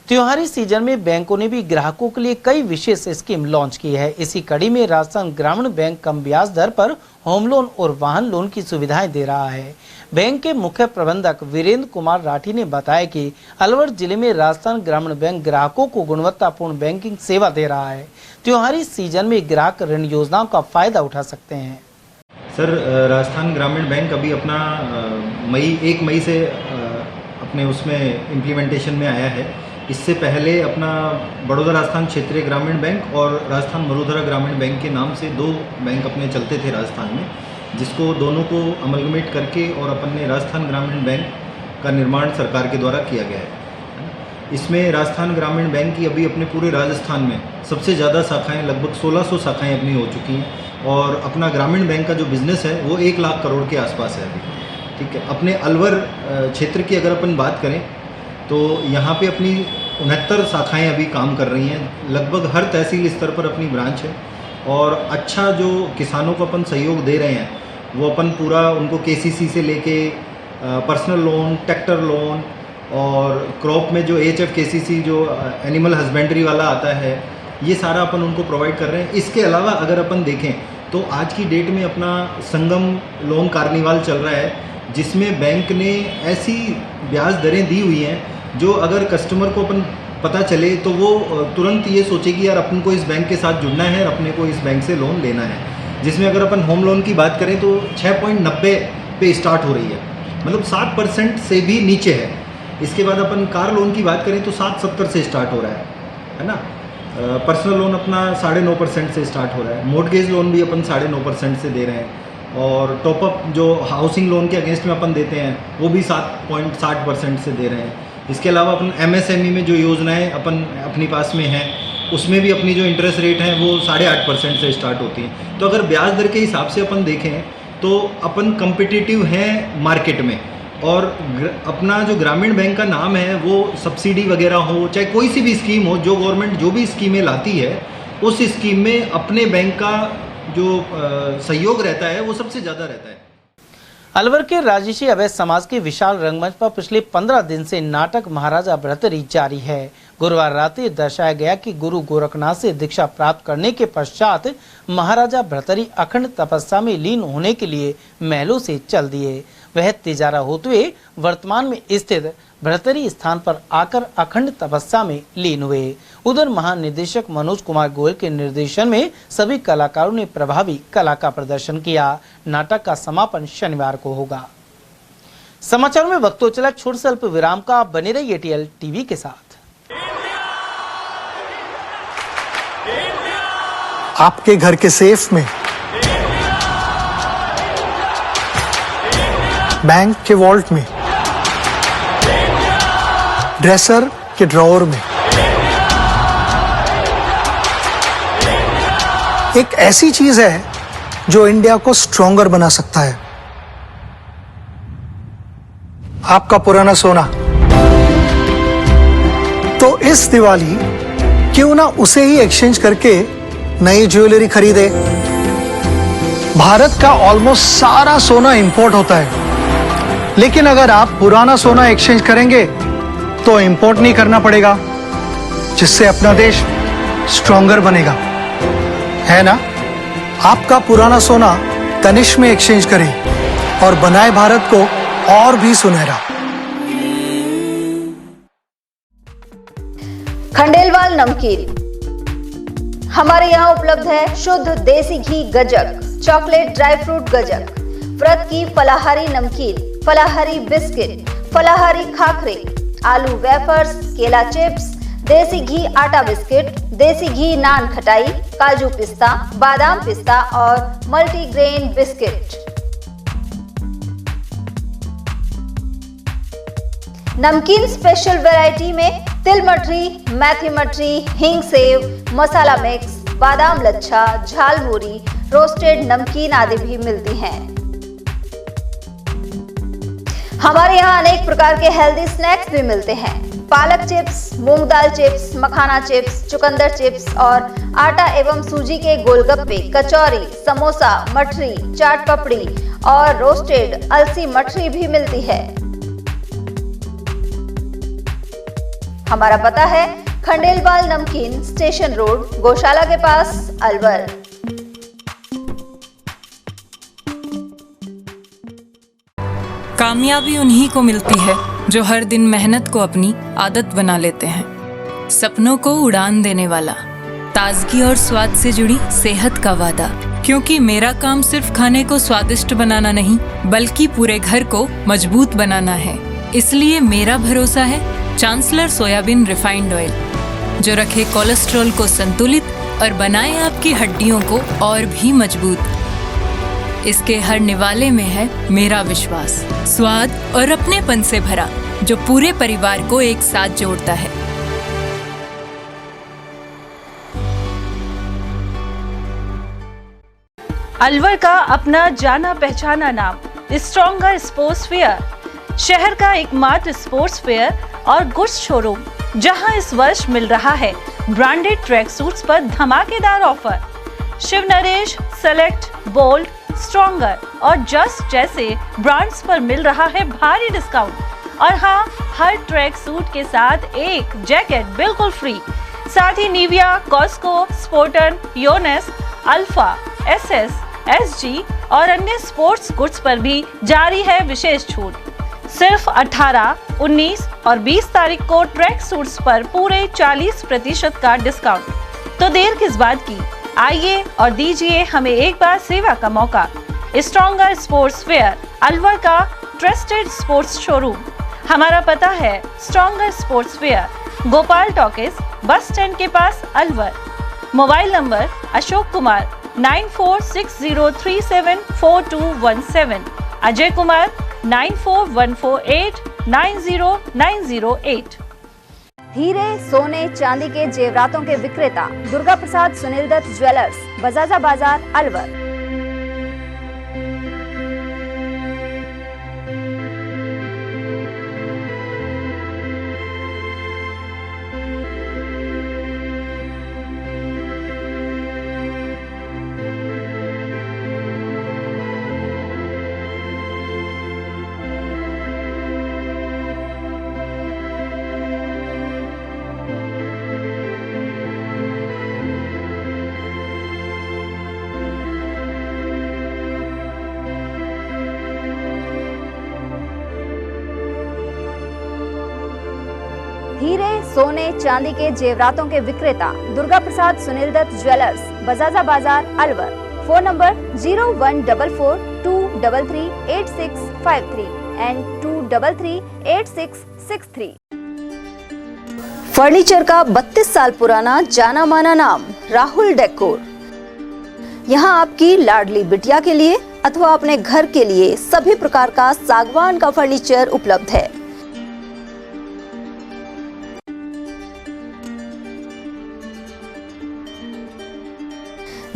त्योहारी सीजन में बैंकों ने भी ग्राहकों के लिए कई विशेष स्कीम लॉन्च की है। इसी कड़ी में राजस्थान ग्रामीण बैंक कम ब्याज दर पर होम लोन और वाहन लोन की सुविधाएं दे रहा है। बैंक के मुख्य प्रबंधक वीरेंद्र कुमार राठी ने बताया कि अलवर जिले में राजस्थान ग्रामीण बैंक ग्राहकों को गुणवत्तापूर्ण बैंकिंग सेवा दे रहा है। त्योहारी सीजन में ग्राहक ऋण योजनाओं का फायदा उठा सकते हैं। सर, राजस्थान ग्रामीण बैंक अभी अपना 1 मई से अपने उसमें इम्प्लीमेंटेशन में आया है। इससे पहले अपना बड़ौदा राजस्थान क्षेत्रीय ग्रामीण बैंक और राजस्थान मरुधरा ग्रामीण बैंक के नाम से 2 बैंक अपने चलते थे राजस्थान में, जिसको दोनों को अमलगमेट करके और अपन ने राजस्थान ग्रामीण बैंक का निर्माण सरकार के द्वारा किया गया है। इसमें राजस्थान ग्रामीण बैंक की अभी अपने पूरे राजस्थान में सबसे ज़्यादा शाखाएं, लगभग 1600 शाखाएं अपनी हो चुकी हैं, और अपना ग्रामीण बैंक का जो बिज़नेस है वो 1 लाख करोड़ के आसपास है अभी। ठीक है, अपने अलवर क्षेत्र की अगर अपन बात करें तो यहाँ पे अपनी 69 शाखाएं अभी काम कर रही हैं। लगभग हर तहसील स्तर पर अपनी ब्रांच है और अच्छा जो किसानों को अपन सहयोग दे रहे हैं वो अपन पूरा उनको KCC से लेके पर्सनल लोन, ट्रैक्टर लोन और क्रॉप में जो HF KCC जो एनिमल हस्बेंड्री वाला आता है, ये सारा अपन उनको प्रोवाइड कर रहे हैं। इसके अलावा अगर अपन देखें तो आज की डेट में अपना संगम लोन कार्निवाल चल रहा है, जिसमें बैंक ने ऐसी ब्याज दरें दी हुई हैं जो अगर कस्टमर को अपन पता चले तो वो तुरंत ये सोचे कि यार अपन को इस बैंक के साथ जुड़ना है और अपने को इस बैंक से लोन लेना है। जिसमें अगर अपन होम लोन की बात करें तो 6.90 पे स्टार्ट हो रही है, मतलब 7% से भी नीचे है। इसके बाद अपन कार लोन की बात करें तो 7.70 से स्टार्ट हो रहा है ना। पर्सनल लोन अपना 9.5% से स्टार्ट हो रहा है। मोर्टगेज लोन भी अपन 9.5% से दे रहे हैं और टॉपअप जो हाउसिंग लोन के अगेंस्ट में अपन देते हैं वो भी 7.60% से दे रहे हैं। इसके अलावा अपन MSME में जो योजनाएं अपन अपनी पास में हैं उसमें भी अपनी जो इंटरेस्ट रेट है वो 8.5% से स्टार्ट होती हैं। तो अगर ब्याज दर के हिसाब से अपन देखें तो अपन कम्पिटिटिव हैं मार्केट में। और अपना जो ग्रामीण बैंक का नाम है वो सब्सिडी वगैरह हो चाहे कोई सी भी स्कीम हो, जो गवर्नमेंट जो भी स्कीमें लाती है उस स्कीम में अपने बैंक का जो सहयोग रहता है वो सबसे ज़्यादा रहता है। अलवर के राजर्षि अवैध समाज के विशाल रंगमंच पर पिछले 15 दिन से नाटक महाराजा भर्तृहरि जारी है। गुरुवार रात दर्शाया गया कि गुरु गोरखनाथ से दीक्षा प्राप्त करने के पश्चात महाराजा भर्तृहरि अखंड तपस्या में लीन होने के लिए महलों से चल दिए। वह तिजारा होते हुए वर्तमान में स्थित भर्तृहरि स्थान पर आकर अखंड तपस्या में लीन हुए। उधर महानिदेशक मनोज कुमार गोयल के निर्देशन में सभी कलाकारों ने प्रभावी कला का प्रदर्शन किया। नाटक का समापन शनिवार को होगा। समाचार में वक्तों चला छोटे से अल्प विराम का। बने रहिए ATL टीवी के साथ। आपके घर के सेफ में, बैंक के वॉल्ट में, ड्रेसर के ड्रॉअर में एक ऐसी चीज है जो इंडिया को स्ट्रॉन्गर बना सकता है। आपका पुराना सोना। तो इस दिवाली क्यों ना उसे ही एक्सचेंज करके नई ज्वेलरी खरीदे। भारत का ऑलमोस्ट सारा सोना इंपोर्ट होता है, लेकिन अगर आप पुराना सोना एक्सचेंज करेंगे तो इंपोर्ट नहीं करना पड़ेगा, जिससे अपना देश स्ट्रॉन्गर बनेगा, है ना। आपका पुराना सोना तनिष्क में एक्सचेंज करें और बनाए भारत को और भी सुनहरा। खंडेलवाल नमकीन हमारे यहाँ उपलब्ध है। शुद्ध देसी घी गजक, चॉकलेट ड्राई फ्रूट गजक, व्रत की फलाहारी नमकीन, फलाहारी बिस्किट, फलाहारी खाखरे, आलू वेफर्स, केला चिप्स, देसी घी आटा बिस्किट, देसी घी नान खटाई, काजू पिस्ता, बादाम पिस्ता और मल्टीग्रेन बिस्किट। नमकीन स्पेशल वैरायटी में तिल मठरी, मेथी मठरी, हींग सेव, मसाला मिक्स, बादाम लच्छा, झालमुरी, रोस्टेड नमकीन आदि भी मिलती हैं। हमारे यहाँ अनेक प्रकार के हेल्दी स्नैक्स भी मिलते हैं। पालक चिप्स, मूंग दाल चिप्स, मखाना चिप्स, चुकंदर चिप्स और आटा एवं सूजी के गोलगप्पे, कचौरी, समोसा, मठरी, चाट पपड़ी और रोस्टेड अलसी मठरी भी मिलती है। हमारा पता है खंडेलवाल नमकीन, स्टेशन रोड, गौशाला के पास, अलवर। कामयाबी उन्हीं को मिलती है जो हर दिन मेहनत को अपनी आदत बना लेते हैं। सपनों को उड़ान देने वाला, ताजगी और स्वाद से जुड़ी सेहत का वादा। क्योंकि मेरा काम सिर्फ खाने को स्वादिष्ट बनाना नहीं, बल्कि पूरे घर को मजबूत बनाना है। इसलिए मेरा भरोसा है चांसलर सोयाबीन रिफाइंड ऑयल, जो रखे कोलेस्ट्रॉल को संतुलित और बनाए आपकी हड्डियों को और भी मजबूत। इसके हर निवाले में है मेरा विश्वास, स्वाद और अपनेपन से भरा, जो पूरे परिवार को एक साथ जोड़ता है। अलवर का अपना जाना पहचाना नाम स्ट्रॉन्गर स्पोर्ट्स फेयर, शहर का एकमात्र स्पोर्ट्स फेयर और गुड्स शोरूम, जहां इस वर्ष मिल रहा है ब्रांडेड ट्रैक सूट्स पर धमाकेदार offer. Shiv Naresh, select, bold, stronger और जस्ट जैसे ब्रांड्स पर मिल रहा है भारी डिस्काउंट। और हाँ, हर ट्रैक सूट के साथ एक जैकेट बिल्कुल फ्री। साथ ही Nivea, Cosco, Spartan, Yonex, Alpha, SS, SG और अन्य स्पोर्ट्स गुड्स पर भी जारी है विशेष छूट। सिर्फ 18, 19 और 20 तारीख को ट्रैक सूट्स पर पूरे 40% का डिस्काउंट। तो देर किस बात की, आइए और दीजिए हमें एक बार सेवा का मौका। स्ट्रॉन्गर स्पोर्ट्स वेयर, अलवर का ट्रस्टेड स्पोर्ट्स शोरूम। हमारा पता है stronger sports wear, Gopal talkies, bus stand के पास, अलवर। Mobile number Ashok Kumar 9460374217, Ajay Kumar 9414890908। हीरे, सोने, चांदी के जेवरातों के विक्रेता दुर्गा प्रसाद सुनील दत्त ज्वेलर्स, बजाजा बाजार, अलवर। हीरे, सोने, चांदी के जेवरातों के विक्रेता Durga Prasad Sunil Dutt jewellers, Bajaja Bazaar, Alwar. Phone number 0144233863 and 2338663। Furniture का 32 साल पुराना जाना माना नाम राहुल डेकोर। यहाँ आपकी लाडली बिटिया के लिए अथवा अपने घर के लिए सभी प्रकार का सागवान का फर्नीचर उपलब्ध है।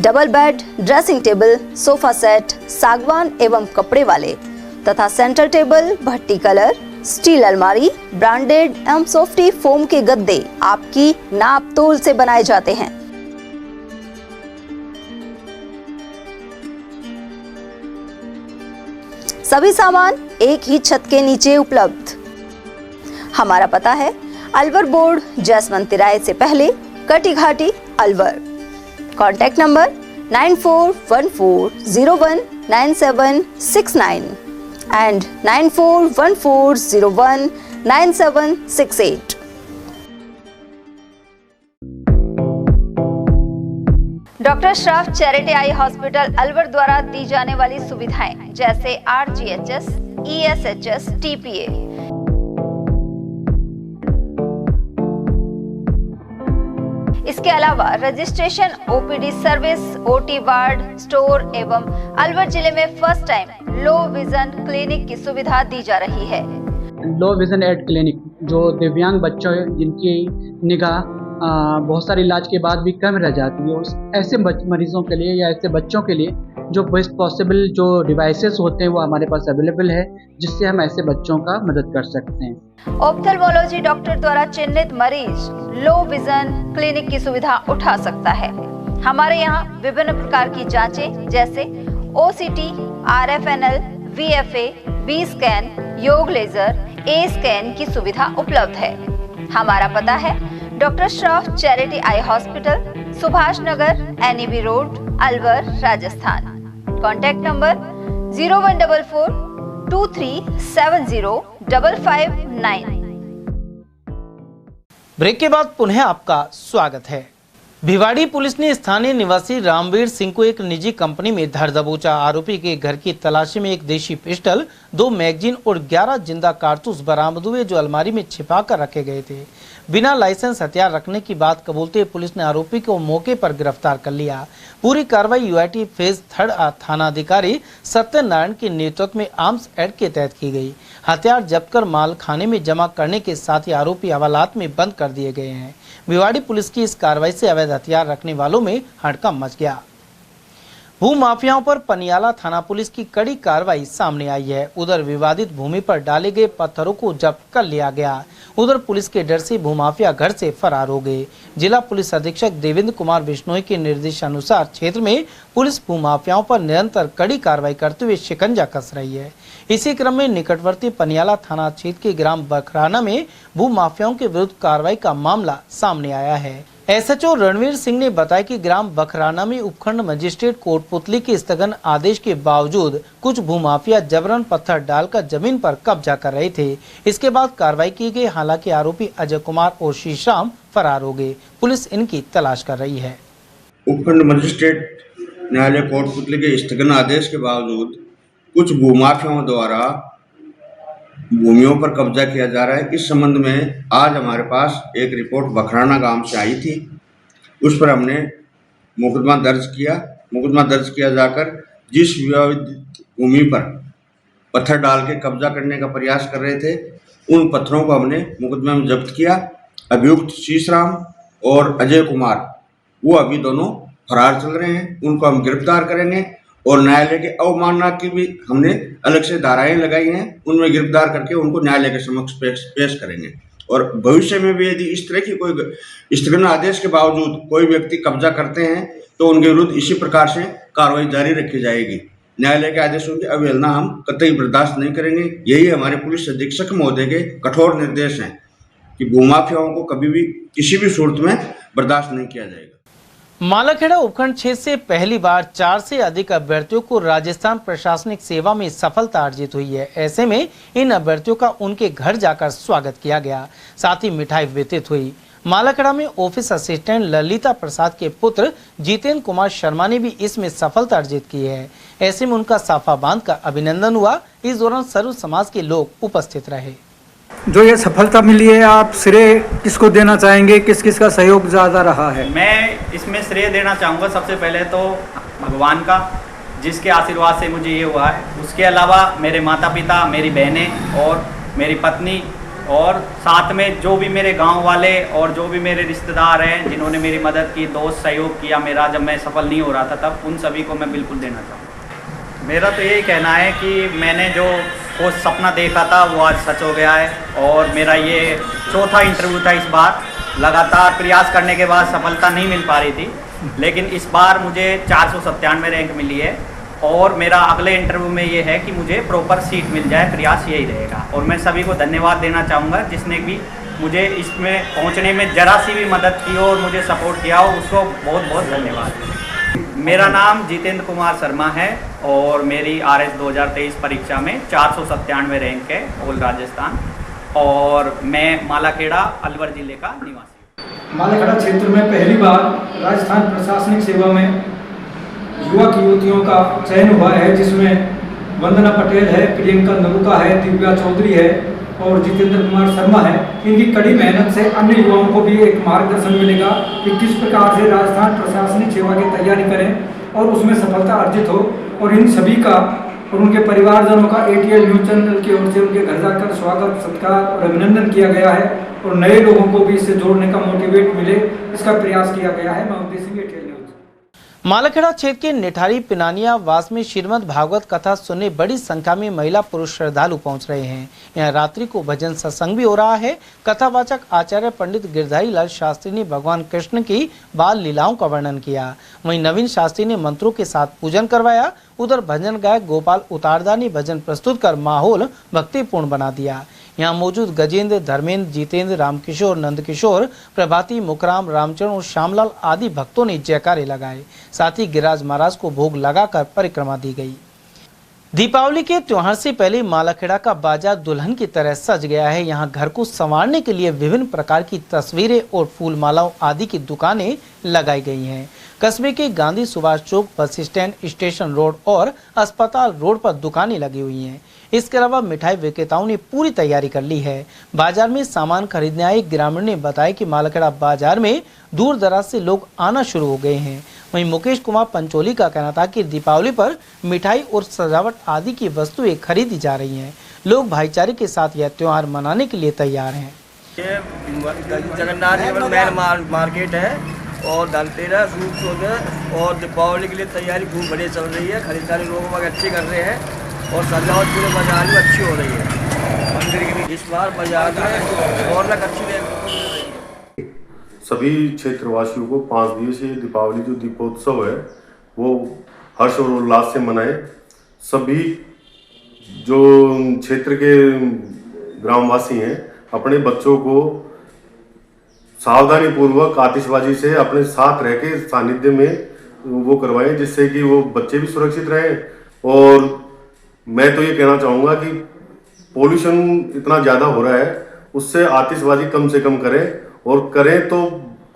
Double bed, dressing table, sofa set, सागवान एवं कपड़े वाले तथा सेंटर टेबल, भट्टी कलर, स्टील अलमारी, ब्रांडेड एवं सॉफ्टी फोम के गद्दे आपकी नाप तोल से बनाए जाते हैं। सभी सामान एक ही छत के नीचे उपलब्ध। हमारा पता है अलवर बोर्ड, जैसमंत तिराहे से पहले, Kati Ghati, Alwar. Contact number 9414019769 and 9414019768। Doctor Shroff charity eye hospital Alwar द्वारा दी जाने वाली सुविधाएं जैसे RGHS, ESHS, TPA। इसके अलावा registration, OPD service, OT ward, store एवं अलवर जिले में first time low vision clinic की सुविधा दी जा रही है। लो विजन एड क्लिनिक जो दिव्यांग बच्चों जिनकी निगाह बहुत सारे इलाज के बाद भी कम रह जाती है, ऐसे मरीजों के लिए या ऐसे बच्चों के लिए जो बेस्ट पॉसिबल जो डिवाइसेस होते हैं वो हमारे पास अवेलेबल है, जिससे हम ऐसे बच्चों का मदद कर सकते हैं। ऑप्थेल्मोलॉजी डॉक्टर द्वारा चिन्हित मरीज लो विजन क्लिनिक की सुविधा उठा सकता है। हमारे यहाँ विभिन्न प्रकार की जांचें जैसे OCT, RFNL, VFA, B scan, YAG laser, A scan की सुविधा उपलब्ध है। हमारा पता है doctor Shroff charity eye hospital, Subhash Nagar, NEB road, Alwar, Rajasthan. Contact number 014423705559। Break के बाद पुनः आपका स्वागत है। भिवाड़ी पुलिस ने स्थानीय निवासी रामवीर सिंह को एक निजी कंपनी में धर दबोचा। आरोपी के घर की तलाशी में एक देशी पिस्टल, 2 मैगजीन और 11 जिंदा कारतूस बरामद हुए जो अलमारी में छिपा कर रखे गए थे। बिना लाइसेंस हथियार रखने की बात कबूलते हुए पुलिस ने आरोपी को मौके पर गिरफ्तार कर लिया। पूरी कार्रवाई UIT फेज 3 थानाधिकारी सत्यनारायण के नेतृत्व में आर्म्स एक्ट के तहत की गई। हथियार जब्त कर माल खाने में जमा करने के साथ ही आरोपी हवालात में बंद कर दिए गए हैं। भिवाड़ी पुलिस की इस कार्रवाई से अवैध हथियार रखने वालों में हड़कंप मच गया। भू माफियाओं पर पनियाला थाना पुलिस की कड़ी कार्रवाई सामने आई है। उधर विवादित भूमि पर डाले गए पत्थरों को जब्त कर लिया गया। उधर पुलिस के डर से भूमाफिया घर से फरार हो गए। जिला पुलिस अधीक्षक देवेंद्र कुमार बिश्नोई के निर्देशानुसार क्षेत्र में पुलिस भूमाफियाओं पर निरंतर कड़ी कार्रवाई करते हुए शिकंजा कस रही है। इसी क्रम में निकटवर्ती पनियाला थाना क्षेत्र के ग्राम बखराना में भू माफियाओं के विरुद्ध कार्रवाई का मामला सामने आया है। एसएचओ रणवीर सिंह ने बताया कि ग्राम बखराना में उपखंड मजिस्ट्रेट कोटपुतली के स्थगन आदेश के बावजूद कुछ भूमाफिया जबरन पत्थर डालकर जमीन पर कब्जा कर रहे थे। इसके बाद कार्रवाई की गई। हालांकि आरोपी अजय कुमार और शीशाम फरार हो गए। पुलिस इनकी तलाश कर रही है। उपखंड मजिस्ट्रेट न्यायालय कोटपुतली के स्थगन आदेश के बावजूद कुछ भूमाफियाओं द्वारा भूमियों पर कब्जा किया जा रहा है। इस संबंध में आज हमारे पास एक रिपोर्ट बखराना गांव से आई थी। उस पर हमने मुकदमा दर्ज किया। मुकदमा दर्ज किया जाकर जिस विवादित भूमि पर पत्थर डाल के कब्जा करने का प्रयास कर रहे थे, उन पत्थरों को हमने मुकदमे में जब्त किया। अभियुक्त शीशराम और अजय कुमार वो अभी दोनों फरार चल रहे हैं। उनको हम गिरफ्तार करेंगे और न्यायालय के अवमानना की भी हमने अलग से धाराएं लगाई हैं। उनमें गिरफ्तार करके उनको न्यायालय के समक्ष पेश करेंगे। और भविष्य में भी यदि इस तरह की कोई स्थगन आदेश के बावजूद कोई व्यक्ति कब्जा करते हैं तो उनके विरुद्ध इसी प्रकार से कार्रवाई जारी रखी जाएगी। न्यायालय के आदेशों की अवहेलना हम कतई बर्दाश्त नहीं करेंगे। यही हमारे पुलिस अधीक्षक महोदय के कठोर निर्देश हैं कि भूमाफियाओं को कभी भी किसी भी सूरत में बर्दाश्त नहीं किया जाएगा। मालाखेड़ा उपखंड क्षेत्र से पहली बार 4 से अधिक अभ्यर्थियों को राजस्थान प्रशासनिक सेवा में सफलता अर्जित हुई है। ऐसे में इन अभ्यर्थियों का उनके घर जाकर स्वागत किया गया, साथ ही मिठाई वितरित हुई। मालाखेड़ा में ऑफिस असिस्टेंट ललिता प्रसाद के पुत्र जितेंद्र कुमार शर्मा ने भी इसमें सफलता अर्जित की है। ऐसे में उनका साफा बांध कर अभिनंदन हुआ। इस दौरान सर्व समाज के लोग उपस्थित रहे। जो ये सफलता मिली है, आप श्रेय किसको देना चाहेंगे? किस किस का सहयोग ज़्यादा रहा है? मैं इसमें श्रेय देना चाहूँगा सबसे पहले तो भगवान का, जिसके आशीर्वाद से मुझे ये हुआ है। उसके अलावा मेरे माता पिता, मेरी बहनें और मेरी पत्नी, और साथ में जो भी मेरे गांव वाले और जो भी मेरे रिश्तेदार हैं जिन्होंने मेरी मदद की, दोस्त सहयोग किया मेरा जब मैं सफल नहीं हो रहा था, तब उन सभी को मैं बिल्कुल देना चाहूँगा। मेरा तो यही कहना है कि मैंने जो वो सपना देखा था वो आज सच हो गया है। और मेरा ये चौथा इंटरव्यू था इस बार। लगातार प्रयास करने के बाद सफलता नहीं मिल पा रही थी, लेकिन इस बार मुझे 497 रैंक मिली है। और मेरा अगले इंटरव्यू में ये है कि मुझे प्रॉपर सीट मिल जाए, प्रयास यही रहेगा। और मैं सभी को धन्यवाद देना चाहूँगा जिसने भी मुझे इसमें पहुँचने में ज़रा सी भी मदद की हो और मुझे सपोर्ट किया हो, उसको बहुत बहुत धन्यवाद। मेरा नाम जितेंद्र कुमार शर्मा है और मेरी RS 2023 परीक्षा में 497 रैंक है ऑल राजस्थान, और मैं मालाखेड़ा अलवर जिले का निवासी। मालाखेड़ा क्षेत्र में पहली बार राजस्थान प्रशासनिक सेवा में युवक युवतियों का चयन हुआ है, जिसमें वंदना पटेल है, प्रियंका नरुका है, दिव्या चौधरी है और जितेंद्र कुमार शर्मा है। इनकी कड़ी मेहनत से अन्य युवाओं को भी एक मार्गदर्शन मिलेगा कि किस प्रकार से राजस्थान प्रशासनिक सेवा की तैयारी करें और उसमें सफलता अर्जित हो। और इन सभी का और उनके परिवारजनों का ATL न्यूज चैनल की ओर से उनके घर जाकर स्वागत, सत्कार और अभिनंदन किया गया है और नए लोगों को भी इससे जोड़ने का मोटिवेट मिले, इसका प्रयास किया गया है। मैं उद्देश्य ATL न्यूज। मालाखेड़ा क्षेत्र के निठारी पिनानिया वास में श्रीमद् भागवत कथा सुनने बड़ी संख्या में महिला पुरुष श्रद्धालु पहुंच रहे हैं। यहाँ रात्रि को भजन सत्संग भी हो रहा है। कथावाचक आचार्य पंडित गिरधारी लाल शास्त्री ने भगवान कृष्ण की बाल लीलाओं का वर्णन किया। वहीं नवीन शास्त्री ने मंत्रों के साथ पूजन करवाया। उधर भजन गायक गोपाल उतारदा ने भजन प्रस्तुत कर माहौल भक्तिपूर्ण बना दिया। यहाँ मौजूद गजेंद्र, धर्मेंद्र, जितेंद्र, रामकिशोर, नंदकिशोर, प्रभाती, मुकराम, रामचरण और श्यामलाल आदि भक्तों ने जयकारे लगाए। साथ ही गिरिराज महाराज को भोग लगाकर परिक्रमा दी गई। दीपावली के त्योहार से पहले मालाखेड़ा का बाजार दुल्हन की तरह सज गया है। यहाँ घर को संवारने के लिए विभिन्न प्रकार की तस्वीरें और फूल मालाओं आदि की दुकानें लगाई गई हैं। कस्बे के Gandhi Subhash Chowk, bus stand, station road और अस्पताल रोड पर दुकानें लगी हुई हैं। इसके अलावा मिठाई विक्रेताओं ने पूरी तैयारी कर ली है। बाजार में सामान खरीदने आए ग्रामीण ने बताया कि मालाखेड़ा बाजार में दूर दराज से लोग आना शुरू हो गए हैं। वहीं मुकेश कुमार पंचोली का कहना था कि दीपावली पर मिठाई और सजावट आदि की वस्तुएं खरीदी जा रही हैं। लोग भाईचारे के साथ यह त्योहार मनाने के लिए तैयार हैं। ये जगन्नाथ मेन मार्केट है और धनतेरस रूप हो गया और दीपावली के लिए तैयारी खूब बढ़िया चल रही है। खरीदारी लोग बाग अच्छी कर रहे हैं और सजावट पूरे बाजार में अच्छी हो रही है। मंदिर की भी इस बार बाजार में और लग अच्छी है। सभी क्षेत्रवासियों को 5 दिवसीय दीपावली जो दीपोत्सव है वो हर्ष और उल्लास से मनाए। सभी जो क्षेत्र के ग्रामवासी हैं अपने बच्चों को सावधानी पूर्वक आतिशबाजी से अपने साथ रह के सानिध्य में वो करवाएं, जिससे कि वो बच्चे भी सुरक्षित रहें। और मैं तो ये कहना चाहूँगा कि पोल्यूशन इतना ज़्यादा हो रहा है, उससे आतिशबाजी कम से कम करें और करें तो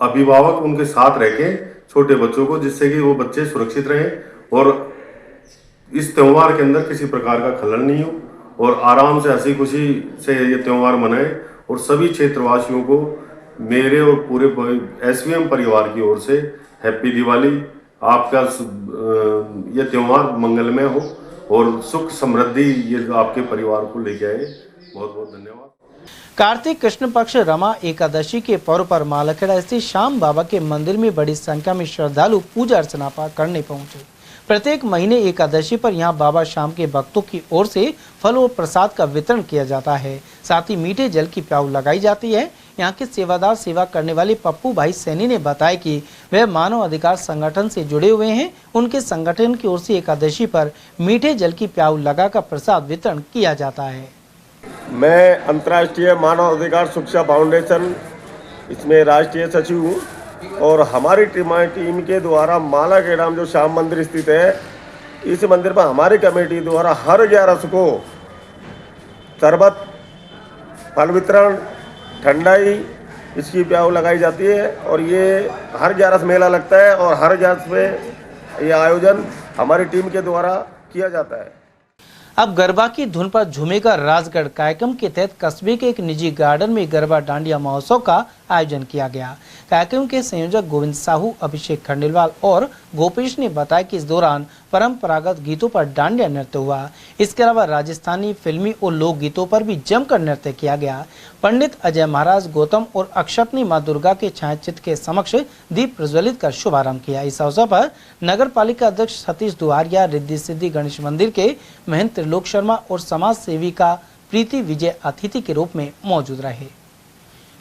अभिभावक उनके साथ रह के छोटे बच्चों को, जिससे कि वो बच्चे सुरक्षित रहें और इस त्यौहार के अंदर किसी प्रकार का खलल नहीं हो और आराम से हंसी खुशी से ये त्यौहार मनाएं। और सभी क्षेत्रवासियों को मेरे और पूरे SVM परिवार की ओर से हैप्पी दिवाली। आपका ये त्यौहार मंगलमय हो और सुख समृद्धि ये आपके परिवार को लेके आए। बहुत बहुत धन्यवाद। कार्तिक कृष्ण पक्ष रमा एकादशी के पर्व पर मालखेड़ा स्थित श्याम बाबा के मंदिर में बड़ी संख्या में श्रद्धालु पूजा अर्चना करने पहुंचे। प्रत्येक महीने एकादशी पर यहां बाबा श्याम के भक्तों की ओर से फल और प्रसाद का वितरण किया जाता है। साथ ही मीठे जल की प्याऊ लगाई जाती है। यहाँ के सेवादार सेवा करने वाले पप्पू भाई सैनी ने बताया कि वह मानव अधिकार संगठन से जुड़े हुए हैं। उनके संगठन की ओर से एकादशी पर मीठे जल की प्याऊ लगाकर प्रसाद वितरण किया जाता है। मैं अंतर्राष्ट्रीय मानव अधिकार शिक्षा फाउंडेशन इसमें राष्ट्रीय सचिव हूँ और हमारी टीम के द्वारा मालाखेड़ा में जो श्याम मंदिर स्थित है, इस मंदिर पर हमारी कमेटी द्वारा हर 11 को शरबत, फल वितरण, ठंडाई इसकी प्याऊ लगाई जाती है और ये हर 11 मेला लगता है और हर 11 में ये आयोजन हमारी टीम के द्वारा किया जाता है। अब गरबा की धुन पर झूमेगा राजगढ़ कार्यक्रम के तहत कस्बे के एक निजी गार्डन में गरबा डांडिया महोत्सव का आयोजन किया गया। कार्यक्रम के संयोजक गोविंद साहू, अभिषेक खंडेलवाल और गोपेश ने बताया कि इस दौरान परंपरागत गीतों पर डांडिया नृत्य हुआ। इसके अलावा राजस्थानी, फिल्मी और लोक गीतों पर भी जमकर नृत्य किया गया। पंडित अजय महाराज गौतम और अक्षत ने मां दुर्गा के छायाचित्र के समक्ष दीप प्रज्वलित कर शुभारंभ किया। इस अवसर पर नगर पालिका अध्यक्ष सतीश दुआरिया, रिद्धि सिद्धि गणेश मंदिर के महंत त्रिलोक शर्मा और समाज सेविका प्रीति विजय अतिथि के रूप में मौजूद रहे।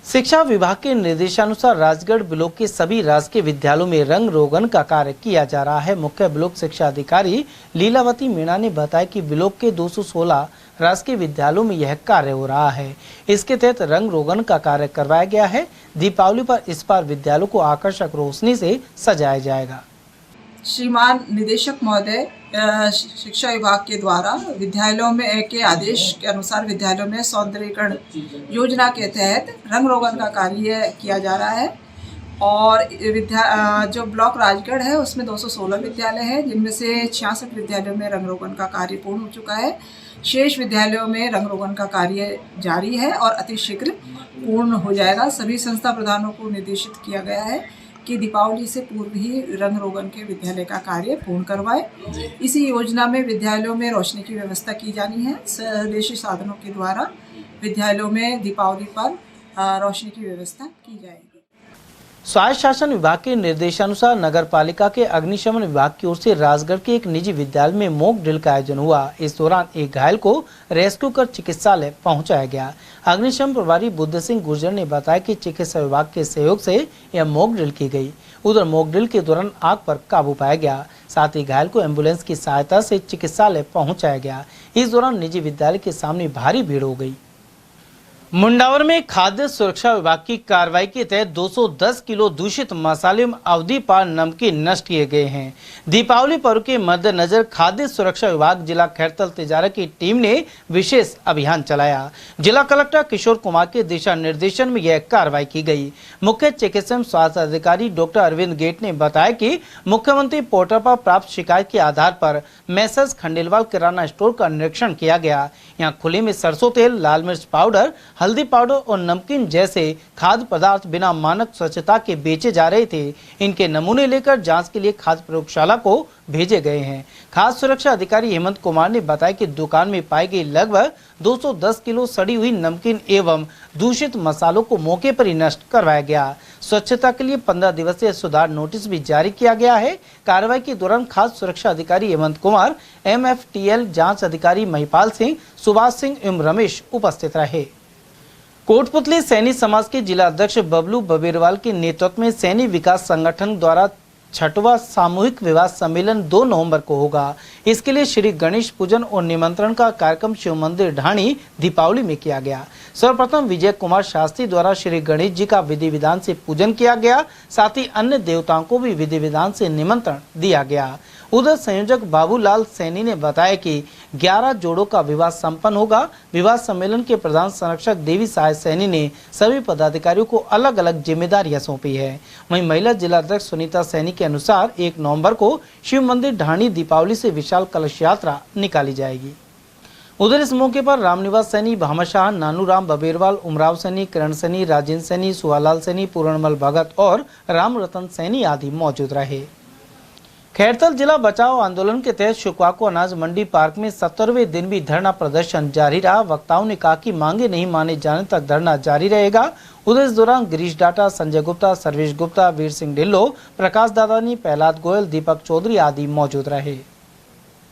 शिक्षा विभाग के निर्देशानुसार राजगढ़ ब्लॉक के सभी राजकीय विद्यालयों में रंग रोगन का कार्य किया जा रहा है। मुख्य ब्लॉक शिक्षा अधिकारी लीलावती मीणा ने बताया कि ब्लॉक के 216 राजकीय विद्यालयों में यह कार्य हो रहा है। इसके तहत रंग रोगन का कार्य करवाया गया है। दीपावली पर इस बार विद्यालयों को आकर्षक रोशनी से सजाया जाएगा। श्रीमान निदेशक महोदय, शिक्षा विभाग के द्वारा विद्यालयों में के आदेश के अनुसार विद्यालयों में सौंदर्यीकरण योजना के तहत रंग रोगन का कार्य किया जा रहा है और जो ब्लॉक राजगढ़ है उसमें 216 विद्यालय हैं, जिनमें से 66 विद्यालयों में रंग रोगन का कार्य पूर्ण हो चुका है। शेष विद्यालयों में रंग रोगन का कार्य जारी है और अतिशीघ्र पूर्ण हो जाएगा। सभी संस्था प्रधानों को निर्देशित किया गया है कि दीपावली से पूर्व ही रंग रोगन के विद्यालय का कार्य पूर्ण करवाए। इसी योजना में विद्यालयों में रोशनी की व्यवस्था की जानी है। स्वदेशी साधनों के द्वारा विद्यालयों में दीपावली पर रोशनी की व्यवस्था की जाएगी। स्वायत्त शासन विभाग के निर्देशानुसार नगर पालिका के अग्निशमन विभाग की ओर से राजगढ़ के एक निजी विद्यालय में मॉक ड्रिल का आयोजन हुआ। इस दौरान एक घायल को रेस्क्यू कर चिकित्सालय पहुंचाया गया। अग्निशमन प्रभारी बुद्ध सिंह गुर्जर ने बताया कि चिकित्सा विभाग के सहयोग से यह मॉक ड्रिल की गई। उधर मॉक ड्रिल के दौरान आग पर काबू पाया गया। साथ ही घायल को एम्बुलेंस की सहायता से चिकित्सालय पहुँचाया गया। इस दौरान निजी विद्यालय के सामने भारी भीड़ हो गई। मुंडावर में खाद्य सुरक्षा विभाग की कार्रवाई के तहत 210 किलो दूषित मसाले में अवधि पार नमकीन नष्ट किए गए हैं। दीपावली पर्व के मद्देनजर खाद्य सुरक्षा विभाग जिला खैरतल तिजारा की टीम ने विशेष अभियान चलाया। जिला कलेक्टर किशोर कुमार के दिशा निर्देशन में यह कार्रवाई की गई। मुख्य चिकित्सा स्वास्थ्य अधिकारी डॉक्टर अरविंद गेट ने बताया कि मुख्यमंत्री पोर्टल पर प्राप्त शिकायत के आधार पर मैसर्स खंडेलवाल किराना स्टोर का निरीक्षण किया गया। यहाँ खुले में सरसों तेल, लाल मिर्च पाउडर, हल्दी पाउडर और नमकीन जैसे खाद्य पदार्थ बिना मानक स्वच्छता के बेचे जा रहे थे। इनके नमूने लेकर जांच के लिए खाद्य प्रयोगशाला को भेजे गए हैं। खाद्य सुरक्षा अधिकारी हेमंत कुमार ने बताया कि दुकान में पाई गई लगभग 210 किलो सड़ी हुई नमकीन एवं दूषित मसालों को मौके पर ही नष्ट करवाया गया। स्वच्छता के लिए 15 दिवसीय सुधार नोटिस भी जारी किया गया है। कार्रवाई के दौरान खाद्य सुरक्षा अधिकारी हेमंत कुमार, MFTL जांच अधिकारी महिपाल सिंह, सुभाष सिंह एवं रमेश उपस्थित रहे। कोटपुतली सैनी समाज के जिला अध्यक्ष बबलू बबेरवाल के नेतृत्व में सैनी विकास संगठन द्वारा 6वां सामूहिक विवाह सम्मेलन 2 नवंबर को होगा। इसके लिए श्री गणेश पूजन और निमंत्रण का कार्यक्रम शिव मंदिर ढाणी दीपावली में किया गया। सर्वप्रथम विजय कुमार शास्त्री द्वारा श्री गणेश जी का विधि विधान से पूजन किया गया। साथ ही अन्य देवताओं को भी विधि विधान से निमंत्रण दिया गया। उधर संयोजक बाबूलाल सैनी ने बताया कि 11 जोड़ों का विवाह संपन्न होगा। विवाह सम्मेलन के प्रधान संरक्षक देवी सहाय सैनी ने सभी पदाधिकारियों को अलग अलग जिम्मेदारियां सौंपी है। वहीं महिला जिला अध्यक्ष सुनीता सैनी के अनुसार 1 नवंबर को शिव मंदिर ढाणी दीपावली से विशाल कलश यात्रा निकाली जाएगी। उधर इस मौके पर रामनिवास सैनी, भामाशाह, नानूराम बबेरवाल, उमराव सैनी, किरण सैनी, राजेंद्र सैनी, सुहालाल सैनी, पूर्णमल भगत और राम रतन सैनी आदि मौजूद रहे। खैरथल जिला बचाओ आंदोलन के तहत शुक्रवार को अनाज मंडी पार्क में 70वें दिन भी धरना प्रदर्शन जारी रहा। वक्ताओं ने कहा कि मांगे नहीं माने जाने तक धरना जारी रहेगा। उधर इस दौरान गिरीश डाटा, संजय गुप्ता, सर्वेश गुप्ता, वीर सिंह ढिल्लो, प्रकाश दादानी, प्रहलाद गोयल, दीपक चौधरी आदि मौजूद रहे।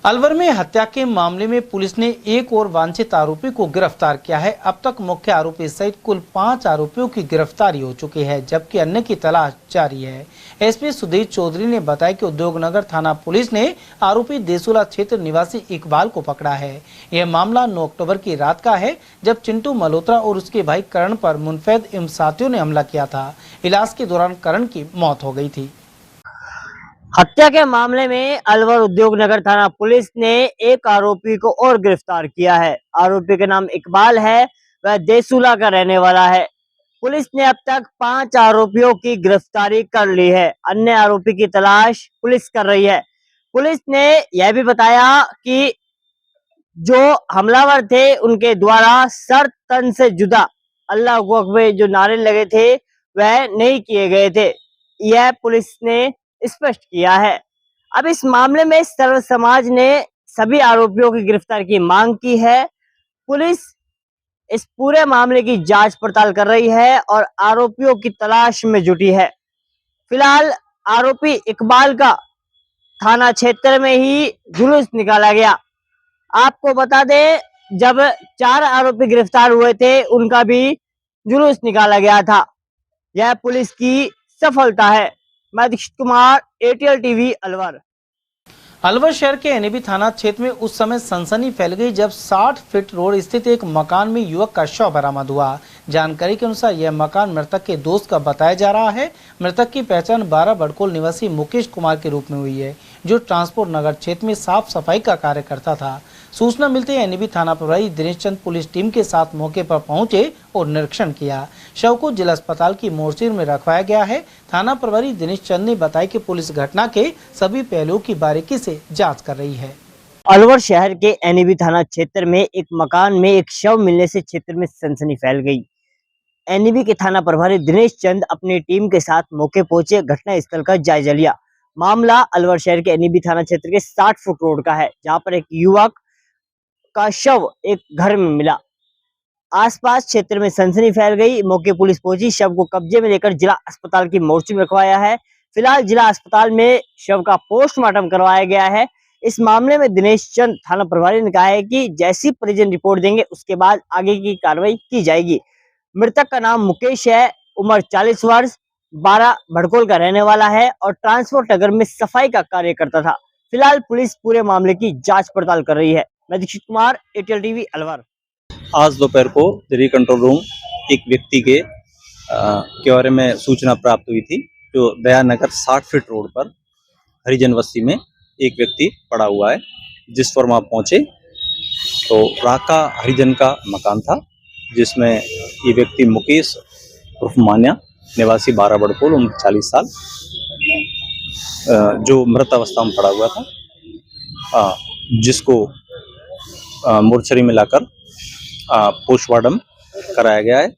अलवर में हत्या के मामले में पुलिस ने एक और वांछित आरोपी को गिरफ्तार किया है। अब तक मुख्य आरोपी सहित कुल 5 आरोपियों की गिरफ्तारी हो चुकी है, जबकि अन्य की तलाश जारी है। एसपी सुधीर चौधरी ने बताया कि उद्योगनगर थाना पुलिस ने आरोपी देसुला क्षेत्र निवासी इकबाल को पकड़ा है। यह मामला 9 अक्टूबर की रात का है, जब चिंटू मल्होत्रा और उसके भाई करण पर मुनफैद एवं साथियों ने हमला किया था। इलाज के दौरान करण की मौत हो गई थी। हत्या के मामले में अलवर उद्योगनगर थाना पुलिस ने एक आरोपी को और गिरफ्तार किया है। आरोपी का नाम इकबाल है, वह देसुला का रहने वाला है। पुलिस ने अब तक 5 आरोपियों की गिरफ्तारी कर ली है। अन्य आरोपी की तलाश पुलिस कर रही है। पुलिस ने यह भी बताया कि जो हमलावर थे उनके द्वारा सर तन से जुदा अल्लाह अकबर जो नारे लगे थे वह नहीं किए गए थे, यह पुलिस ने स्पष्ट किया है। अब इस मामले में सर्व समाज ने सभी आरोपियों की गिरफ्तारी की मांग की है। पुलिस इस पूरे मामले की जांच पड़ताल कर रही है और आरोपियों की तलाश में जुटी है। फिलहाल आरोपी इकबाल का थाना क्षेत्र में ही जुलूस निकाला गया। आपको बता दें, जब 4 आरोपी गिरफ्तार हुए थे उनका भी जुलूस निकाला गया था। यह पुलिस की सफलता है। मैं दीक्षित कुमार, ATL TV अलवर। अलवर शहर के एनएबी थाना क्षेत्र में उस समय सनसनी फैल गई जब 60 फीट रोड स्थित एक मकान में युवक का शव बरामद हुआ। जानकारी के अनुसार यह मकान मृतक के दोस्त का बताया जा रहा है। मृतक की पहचान 12 बड़कोल निवासी मुकेश कुमार के रूप में हुई है, जो ट्रांसपोर्ट नगर क्षेत्र में साफ सफाई का कार्य करता था। सूचना मिलते ही एनएबी थाना प्रभारी दिनेश चंद पुलिस टीम के साथ मौके पर पहुंचे और निरीक्षण किया। शव को जिला अस्पताल की मोर्चरी में रखवाया गया है। थाना प्रभारी दिनेश चंद ने बताया कि पुलिस घटना के सभी पहलुओं की बारीकी से जांच कर रही है। अलवर शहर के एनएबी थाना क्षेत्र में एक मकान में एक शव मिलने से क्षेत्र में सनसनी फैल गई। एनएबी के थाना प्रभारी दिनेश चंद अपनी टीम के साथ मौके पहुंचे, घटना स्थल का जायजा लिया। मामला अलवर शहर के एनएबी थाना क्षेत्र के 60 फुट रोड का है, जहां पर एक युवक का शव एक घर में मिला। आसपास क्षेत्र में सनसनी फैल गई। मौके पुलिस पहुंची, शव को कब्जे में लेकर जिला अस्पताल की मोर्चरी में रखवाया है। फिलहाल जिला अस्पताल में शव का पोस्टमार्टम करवाया गया है। इस मामले में दिनेश चंद थाना प्रभारी ने कहा है कि जैसी परिजन रिपोर्ट देंगे उसके बाद आगे की कार्रवाई की जाएगी। मृतक का नाम मुकेश है, उम्र 40 वर्ष, 12 भड़कोल का रहने वाला है और ट्रांसपोर्ट नगर में सफाई का कार्य करता था। फिलहाल पुलिस पूरे मामले की जांच पड़ताल कर रही है। मैं दीक्षित कुमार, ATL TV अलवर। आज दोपहर को दिल्ली कंट्रोल रूम एक व्यक्ति के बारे में सूचना प्राप्त हुई थी, जो दयानगर 60 फीट रोड पर हरिजन बस्ती में एक व्यक्ति पड़ा हुआ है। जिस पर वहाँ पहुंचे तो राका हरिजन का मकान था, जिसमें ये व्यक्ति मुकेश उर्फ मान्या निवासी 12 बड़कोल, उम्र 40 साल, जो मृत अवस्था में पड़ा हुआ था, जिसको मोर्चरी में लाकर पोस्टमार्टम कराया गया है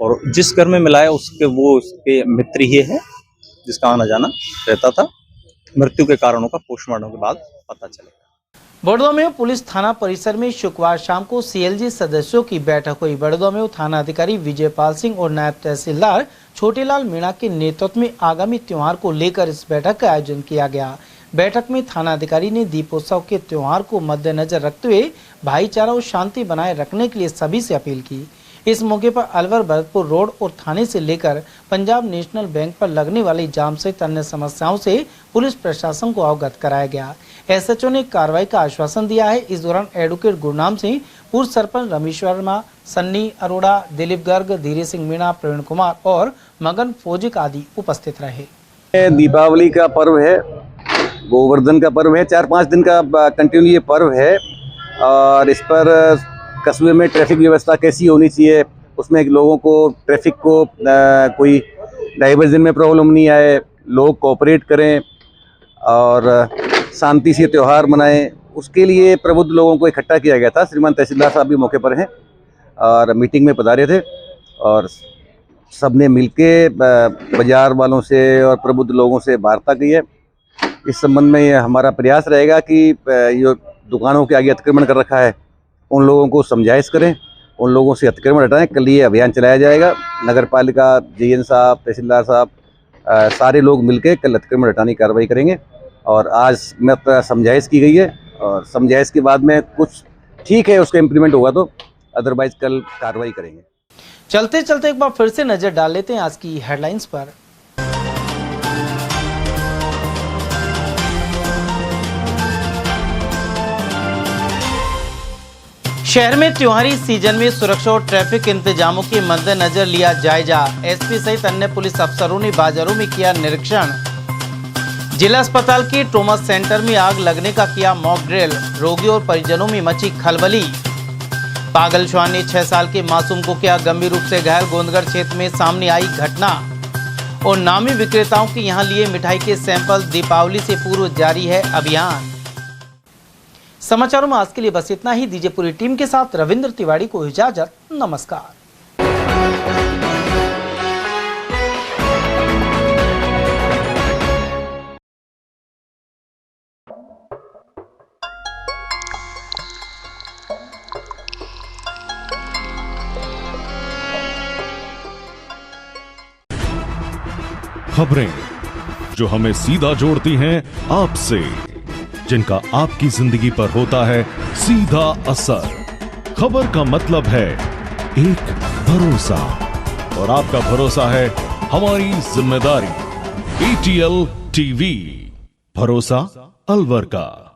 और जिस घर में मिला है उसके मित्र ही है जिसका आना जाना रहता था। मृत्यु के कारणों का पोस्टमार्टम के बाद पता चलेगा। बड़ौदा में पुलिस थाना परिसर में शुक्रवार शाम को सीएलजी सदस्यों की बैठक हुई। बड़ौदा में थाना अधिकारी विजयपाल सिंह और नायब तहसीलदार छोटेलाल मीणा के नेतृत्व में आगामी त्योहार को लेकर इस बैठक का आयोजन किया गया। बैठक में थाना अधिकारी ने दीपोत्सव के त्योहार को मद्देनजर रखते हुए भाईचारा और शांति बनाए रखने के लिए सभी से अपील की। इस मौके पर अलवर भरतपुर रोड और थाने से लेकर पंजाब नेशनल बैंक पर लगने वाली जाम सहित अन्य समस्याओं से पुलिस प्रशासन को अवगत कराया गया। एसएचओ ने कार्रवाई का आश्वासन दिया है। इस दौरान एडवोकेट गुरनाम सिंह, पूर्व सरपंच रमेश वर्मा, सन्नी अरोड़ा, दिलीप गर्ग, धीरे सिंह मीणा, प्रवीण कुमार और मगन फौजिक आदि उपस्थित रहे। दीपावली का पर्व है, गोवर्धन का पर्व है, 4-5 दिन का कंटिन्यू ये पर्व है और इस पर कस्बे में ट्रैफिक व्यवस्था कैसी होनी चाहिए, उसमें लोगों को ट्रैफिक को कोई डाइवर्जन में प्रॉब्लम नहीं आए, लोग कोऑपरेट करें और शांति से त्यौहार मनाएं, उसके लिए प्रबुद्ध लोगों को इकट्ठा किया गया था। श्रीमान तहसीलदार साहब भी मौके पर हैं और मीटिंग में पधारे थे और सबने मिलके बाजार वालों से और प्रबुद्ध लोगों से वार्ता की है। इस संबंध में हमारा प्रयास रहेगा कि ये दुकानों के आगे अतिक्रमण कर रखा है उन लोगों को समझाइश करें, उन लोगों से अतिक्रमण हटाएं। कल ये अभियान चलाया जाएगा। नगर पालिका, जीएन साहब, तहसीलदार साहब, सारे लोग मिलकर कल अतिक्रमण हटाने की कार्रवाई करेंगे और आज में समझाइश की गई है और समझाइश के बाद में कुछ ठीक है उसका इम्प्लीमेंट होगा तो अदरवाइज कल कार्रवाई करेंगे। चलते चलते एक बार फिर से नजर डाल लेते हैं आज की हेडलाइंस पर। शहर में त्योहारी सीजन में सुरक्षा और ट्रैफिक इंतजामों के मद्देनजर लिया जायजा। एसपी सहित अन्य पुलिस अफसरों ने बाजारों में किया निरीक्षण। जिला अस्पताल के ट्रॉमा सेंटर में आग लगने का किया मॉक ड्रिल। रोगियों और परिजनों में मची खलबली। पागल श्वान ने 6 साल के मासूम को किया गंभीर रूप से घायल। गोंदगढ़ क्षेत्र में सामने आई घटना। और नामी विक्रेताओं के यहां लिए मिठाई के सैंपल। दीपावली से पूर्व जारी है अभियान। समाचारों में आज के लिए बस इतना ही। दीजिए पूरी टीम के साथ रविंद्र तिवारी को इजाजत। नमस्कार। खबरें जो हमें सीधा जोड़ती हैं आपसे, जिनका आपकी जिंदगी पर होता है सीधा असर। खबर का मतलब है एक भरोसा और आपका भरोसा है हमारी जिम्मेदारी। ATL TV, भरोसा अलवर का।